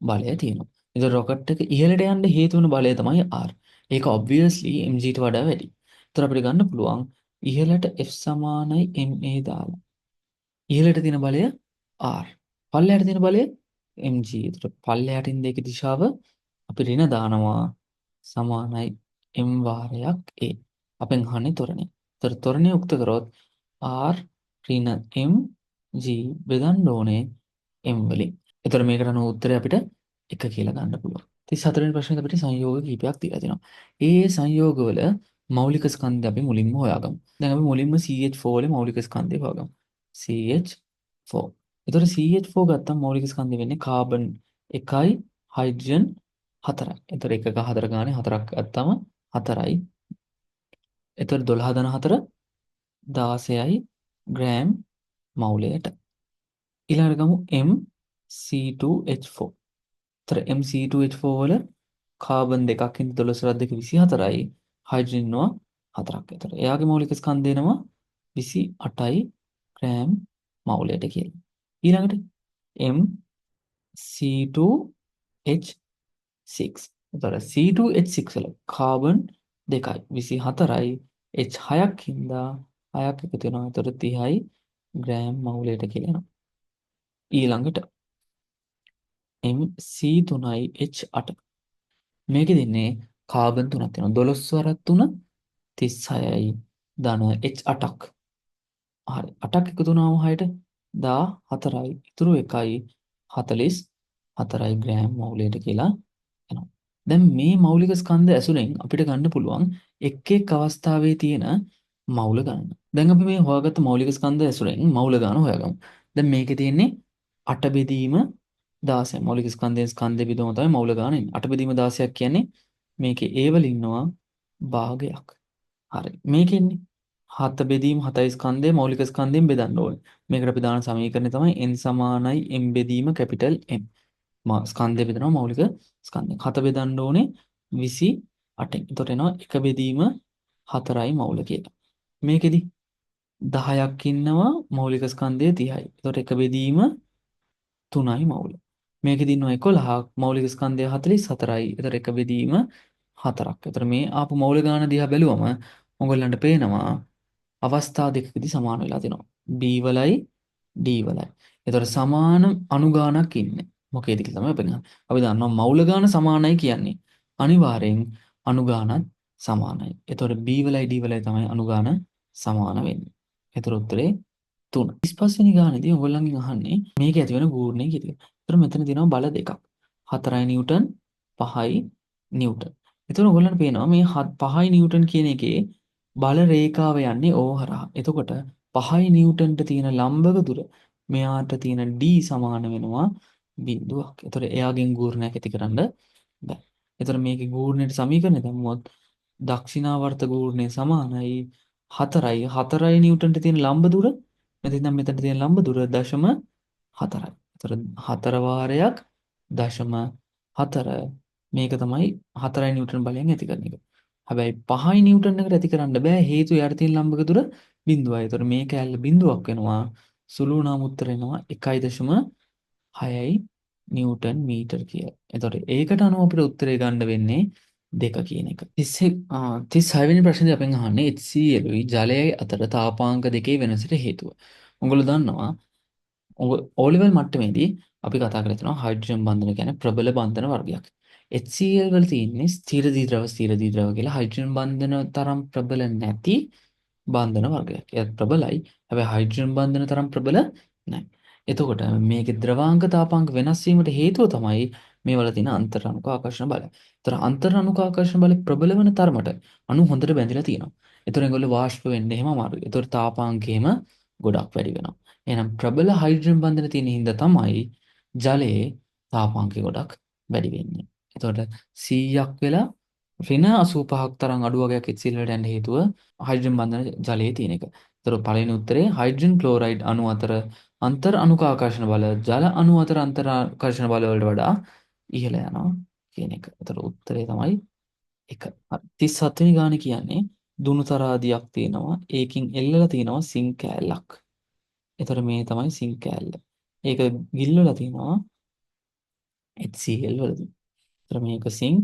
බලය තියෙනවා. එතකොට රොකට් එක ඉහළට යන්න හේතු වෙන බලය තමයි R. ඒක obviously mgට වඩා වැඩි. එතකොට අපිට ගන්න පුළුවන් ඉහළට F සමානයි ma දාලා. ඉහළට තියෙන බලය R. පල්ලෙහාට තියෙන බලය mg. එතකොට පල්ලෙහාට ඉන්න දෙකේ දිශාව අපි ඍණ දානවා සමානයි m වාරයක් a. අපෙන් අහන්නේ ත්වරණය. එතකොට ත්වරණය උක්ත කරොත් R ඍණ m g බෙදන්න ඕනේ m වලින්. එතකොට මේකට අනුව උත්තරය අපිට 1 කියලා ගන්න පුළුවන්. 34 වෙනි ප්‍රශ්නේදී අපිට සංයෝග කීපයක් දීලා තියෙනවා. ඒ සංයෝගවල මෞලික ස්කන්ධය අපි මුලින්ම හොයාගමු. දැන් අපි මුලින්ම CH4 වල මෞලික ස්කන්ධය හොයාගමු. CH4. එතකොට CH4 ගත්තම මෞලික ස්කන්ධය වෙන්නේ කාබන් 1යි හයිඩ්‍රජන් 4යි. එතකොට 1 එක 4 ගානේ 4ක් ගත්තම 4යි. එතකොට 12 ධන 4 16යි ග්‍රෑම් මවුලයට. ඊළඟට ගමු MC2H4. එතකොට MC2H4 වල කාබන් දෙකක් ඉඳ 12 රත් දෙක 24යි හයිඩ්‍රජන් ඉන්නවා 4ක්. එතකොට එයාගේ මৌলিক ස්කන්ධය එනවා 28යි ග්‍රෑම් මවුලයට කියලා. ඊළඟට MC2H6. එතකොට C2H6 වල කාබන් දෙකයි 24යි H6ක් හින්දා 6ක් එකතු වෙනවා. එතකොට 30යි ග්‍රෑම් මවුලයට කියලා එනවා. ඊළඟට MC3H8. මේකෙ දෙන්නේ කාබන් 3ක් තියෙනවා. 12 වරක් 3 36යි ධන H8ක්. හරි. 8ක් එකතු වුණාම 6ට 14යි. ඉතුරු එකයි 44යි ග්‍රෑම් මවුලයට කියලා එනවා. දැන් මේ මෞලික ස්කන්ධ ඇසුරෙන් අපිට ගන්න පුළුවන් එක් එක් අවස්ථාවේ තියෙන මවුල ගණන. දැන් අපි මේ හොයාගත්ත මෞලික ස්කන්ධ ඇසුරෙන් මවුල ගණන හොයාගමු. දැන් මේකේ තියෙන්නේ 8 බෙදීම 16. මෞලික ස්කන්ධයෙන් ස්කන්ධ බෙදීම තමයි මවුල ගණන එන්නේ. 8 බෙදීම 16ක් කියන්නේ මේකේ A වල ඉන්නවා භාගයක්. හරි. මේකෙන්නේ 7 බෙදීම 7යි ස්කන්ධය මෞලික ස්කන්ධයෙන් බෙදන්න ඕනේ. මේකට අපි දාන සමීකරණය තමයි n සමානයි m බෙදීම කැපිටල් M. ස්කන්ධය බෙදනවා මෞලික ස්කන්ධයෙන්. 7 බෙදන්න ඕනේ 28න්. එතකොට එනවා 1 බෙදීම 4යි මවුල කියලා. මේකෙදි 10ක් ඉන්නවා මෞලික ස්කන්ධය 30යි. එතකොට එක බෙදීම 3යි මෞල. මේකෙදි ඉන්නවා 11ක් මෞලික ස්කන්ධය 44යි. එතකොට එක බෙදීම 4ක්. එතකොට මේ ආපු මෞල ගාන දිහා බැලුවම ඔයගොල්ලන්ට පේනවා අවස්ථා දෙකකදී සමාන වෙලා තියෙනවා. B වලයි D වලයි. එතකොට සමාන අනුගානක් ඉන්නේ. මොකේද කියලා තමයි බලන්න. අපි දන්නවා මෞල ගාන සමානයි කියන්නේ. අනිවාර්යෙන් අනුගානත් සමානයි. එතකොට B වලයි D වලයි තමයි අනුගාන සමාන වෙන්නේ. එතකොට උත්තරේ 3. 35 වෙනි ගානේදී ඔයගොල්ලන්ගෙන් අහන්නේ මේක ඇති වෙන ගූර්ණය කියලා. එතකොට මෙතන තියෙනවා බල දෙකක්. 4යි නිව්ටන් 5යි නිව්ටන්. එතකොට ඔයගොල්ලන්ට පේනවා මේ 5යි නිව්ටන් කියන එකේ බල රේඛාව යන්නේ O හරහා. එතකොට 5යි නිව්ටන්ට තියෙන ලම්බක දුර මෙයාට තියෙන D සමාන වෙනවා බිඳුවක්. එතකොට එයාගෙන් ගූර්ණයක් ඇති කරන්න බෑ. එතකොට මේකේ ගූර්ණයට සමීකරණය දැම්මොත් දක්ෂිනාවර්ත ගූර්ණය සමානයි 4යි 4යි නිව්ටන්ට තියෙන ලම්බ දුර මෙතන නම් මෙතන තියෙන ලම්බ දුර 0.4යි. එතකොට 4 වාරයක් 0.4 මේක තමයි 4යි නිව්ටන් බලයෙන් ඇති කරන එක. හැබැයි 5යි නිව්ටන් එකට ඇති කරන්න බෑ හේතුව යට තියෙන ලම්බක දුර 0යි. එතකොට මේ කැලල බිඳුවක් වෙනවා. සුළු වුණාම උත්තර එනවා 1.6යි නිව්ටන් මීටර් කියලා. එතකොට ඒකට අනුව අපිට උත්තරේ ගන්න වෙන්නේ 2 කියන එක. 36 වෙනි ප්‍රශ්නේදී අපෙන් අහන්නේ HClයි ජලයයි අතර තාපාංක දෙකේ වෙනසට හේතුව. උගොල්ලෝ දන්නවා O level මට්ටමේදී අපි කතා කරලා තියෙනවා හයිඩ්‍රජන් බන්ධන කියන්නේ ප්‍රබල බන්ධන වර්ගයක්. HCl වල තියෙන්නේ ස්ථිර දී ද්‍රව කියලා හයිඩ්‍රජන් බන්ධන තරම් ප්‍රබල නැති බන්ධන වර්ගයක්. ඒත් ප්‍රබලයි. හැබැයි හයිඩ්‍රජන් බන්ධන තරම් ප්‍රබල නැහැ. එතකොට මේකේ ද්‍රවාංක තාපාංක වෙනස් වීමට හේතුව තමයි මේවල තියෙන අන්තරාණුක ආකර්ෂණ බලය. ඒතර අන්තරාණුක ආකර්ෂණ බලය ප්‍රබල වෙන තරමට අණු හොඳට බැඳිලා තියෙනවා. ඒතර ඒගොල්ලෝ වාෂ්ප වෙන්න එහෙම අමාරුයි. ඒතර තාපාංකයේම ගොඩක් වැඩි වෙනවා. එහෙනම් ප්‍රබල හයිඩ්‍රජන් බන්ධන තියෙන හින්දා තමයි ජලයේ තාපාංකය ගොඩක් වැඩි වෙන්නේ. එතකොට 100ක් වෙලා ඍණ 85ක් තරම් අඩු වගේක් HCl වලට යන්න හේතුව හයිඩ්‍රජන් බන්ධන ජලයේ තියෙන එක. ඒතර පළවෙනි උත්තරේ හයිඩ්‍රජන් ක්ලෝරයිඩ් අණු අතර අන්තර් අණුක ආකර්ෂණ බල ජල අණු අතර අන්තර් ආකර්ෂණ බල වලට වඩා ඉහළ යනවා කියන එක. ඒතර උත්තරේ තමයි 1. 37 වෙනි ගානේ කියන්නේ දුනු තරාදියක් තියෙනවා. ඒකින් එල්ලලා තියෙනවා සිංක් කෑල්ලක්. එතකොට මේ තමයි සිංක් කෑල්ල. ඒක ගිල්ලලා තියෙනවා HCl වලදී. එතකොට මේක සිංක්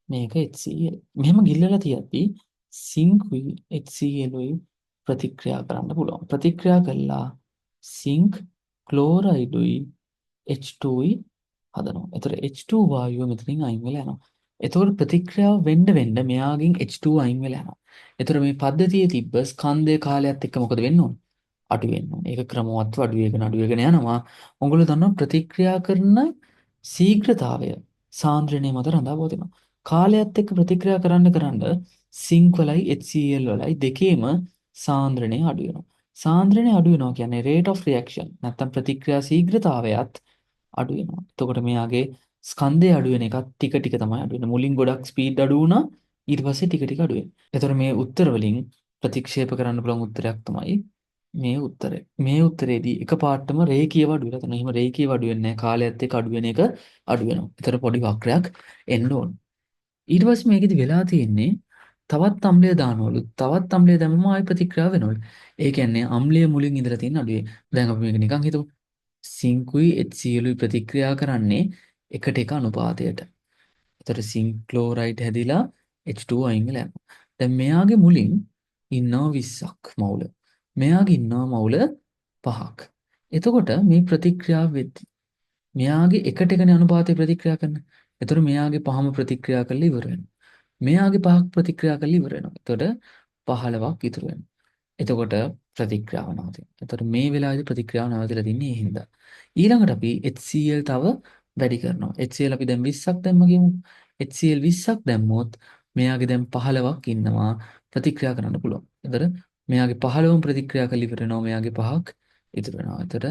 මේක HCl. මෙහෙම ගිල්ලලා තියද්දි සිංකුයි HClයි ප්‍රතික්‍රියා කරන්න පුළුවන්. ප්‍රතික්‍රියා කළා සිංක් ක්ලෝරයිඩුයි H2යි හදනවා. එතකොට H2 වායුව මෙතනින් අයින් වෙලා යනවා. එතකොට ප්‍රතික්‍රියාව වෙන්න මෙයාගෙන් H2 අයින් වෙලා යනවා. එතකොට මේ පද්ධතියේ තිබ්බ ස්කන්ධයේ කාලයත් එක්ක මොකද වෙන්න ඕන? අඩු වෙන්න ඕන. ඒක ක්‍රමවත්ව අඩු වෙගෙන යනවා. ඔයගොල්ලෝ දන්නවා ප්‍රතික්‍රියා කරන ශීඝ්‍රතාවය සාන්ද්‍රණය මත රඳා පවතිනවා. කාලයත් එක්ක ප්‍රතික්‍රියා කරන්න සිංක් වලයි HCl වලයි දෙකේම සාන්ද්‍රණය අඩු වෙනවා. සාන්ද්‍රණය අඩු වෙනවා කියන්නේ rate of reaction නැත්නම් ප්‍රතික්‍රියා ශීඝ්‍රතාවයත් අඩු වෙනවා. එතකොට මෙයාගේ ස්කන්ධය අඩු වෙන එකත් ටික ටික තමයි අඩු වෙන්නේ. මුලින් ගොඩක් ස්පීඩ් අඩු වුණා ඊට පස්සේ ටික ටික අඩු වෙනවා. එතකොට මේ උත්තර වලින් ප්‍රතික්ෂේප කරන්න පුළුවන් උත්තරයක් තමයි මේ උත්තරේ. මේ උත්තරේදී එකපාරටම රේඛීයව අඩු වෙලා තියෙනවා. එහෙම රේඛීයව අඩු වෙන්නේ නැහැ. කාලයත් එක්ක අඩු වෙන එක අඩු වෙනවා. ඒතර පොඩි වක්‍රයක් එන්න ඕන. ඊට පස්සේ මේකෙදි වෙලා තියෙන්නේ තවත් අම්ලය දානවලු. තවත් අම්ලය දැම්මම ආයෙ ප්‍රතික්‍රියාව වෙනවලු. ඒ කියන්නේ අම්ලය මුලින් ඉඳලා තියෙන අඩුවේ. දැන් අපි මේක නිකන් හිතමු. සිංකුයි HClුයි ප්‍රතික්‍රියා කරන්නේ එකට එක අනුපාතයට. එතකොට සිංක් ක්ලෝරයිඩ් හැදිලා H2 අයින් වෙලා යනවා. දැන් මෙයාගේ මුලින් ඉන්නවා 20ක් මවුල. මෙයාගේ ඉන්නවා මවුල 5ක්. එතකොට මේ ප්‍රතික්‍රියාව වෙද්දී මෙයාගේ එකට එකනේ අනුපාතය ප්‍රතික්‍රියා කරන. එතකොට මෙයාගේ පහම ප්‍රතික්‍රියා කරලා ඉවර වෙනවා. මෙයාගේ පහක් ප්‍රතික්‍රියා කරලා ඉවර වෙනවා. එතකොට 15ක් ඉතුරු වෙනවා. එතකොට ප්‍රතික්‍රියාව නවතිනවා. එතකොට මේ වෙලාවේදී ප්‍රතික්‍රියාව නවතිලා තින්නේ ඒ හින්දා. ඊළඟට අපි HCl තව වැඩි කරනවා. HCl අපි දැන් 20ක් දැම්ම කියමු. HCl 20ක් දැම්මොත් මෙයාගේ දැන් 15ක් ඉන්නවා ප්‍රතික්‍රියා කරන්න පුළුවන්. එතකොට මෙයාගේ 15ම ප්‍රතික්‍රියා කරලා ඉවර වෙනවා. මෙයාගේ 5ක් ඉතුරු වෙනවා. එතකොට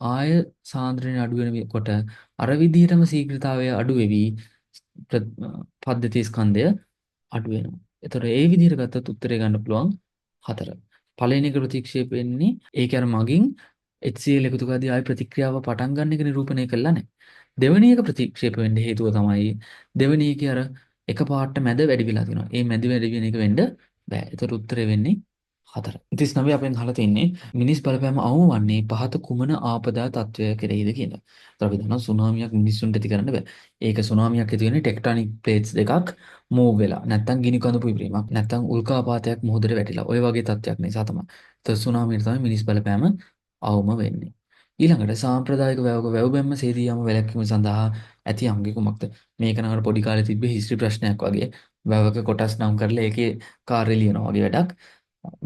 ආය සාන්ද්‍රණය අඩු වෙනකොට අර විදිහටම ශීඝ්‍රතාවය අඩු වෙවි පද්ධති ස්කන්ධය අඩු වෙනවා. එතකොට ඒ විදිහට ගත්තොත් උත්තරේ ගන්න පුළුවන් 4. පළවෙනි එක ප්‍රතික්ෂේප වෙන්නේ ඒක අර මගින් HCl එකතු කරද්දී ආයි ප්‍රතික්‍රියාව පටන් ගන්න එක නිරූපණය කළා නැහැ. දෙවෙනි එක ප්‍රතික්ෂේප වෙන්න හේතුව තමයි දෙවෙනි එකේ අර එකපාරට මැද වැඩි වෙලා තියෙනවා. ඒ මැද වැඩි වෙන එක වෙන්න බෑ. ඒතර උත්තරේ වෙන්නේ 4. 39 අපෙන් අහලා තින්නේ මිනිස් බලපෑම අවම වන්නේ පහත කුමන ආපදා තත්වය කෙරෙහිද කියලා. ඒතර අපි දන්නවා සුනාමියක් මිනිස්සුන්ට ඇති කරන්න බෑ. ඒක සුනාමියක් ඇති වෙන්නේ ටෙක්ටොනික් ප්ලේට්ස් දෙකක් මූව් වෙලා. නැත්තම් ගිනි කඳු පිපිරීමක්. නැත්තම් උල්කාපාතයක් මුහුදට වැටිලා. ওই වගේ තත්ත්වයක් නිසා තමයි. ඒතර සුනාමියට තමයි මිනිස් බලපෑම අවම වෙන්නේ. ඊළඟට සාම්ප්‍රදායික වැව් බැම්ම සේදී යාම වැළැක්වීම සඳහා ඇති අංග කුමක්ද? මේක නගර පොඩි කාලේ තිබ්බ හිස්ටරි ප්‍රශ්නයක් වගේ. වැවක කොටස් නම් කරලා ඒකේ කාර්ය ලියනවා වගේ වැඩක්.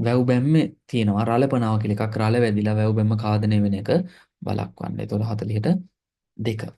වැව් බැම්මේ තියෙනවා රළපනාව කියලා එකක්. රළ වැදිලා වැව් බැම්ම ඛාදනය වෙන එක බලක්වන්න. ඒතකොට 40ට 2.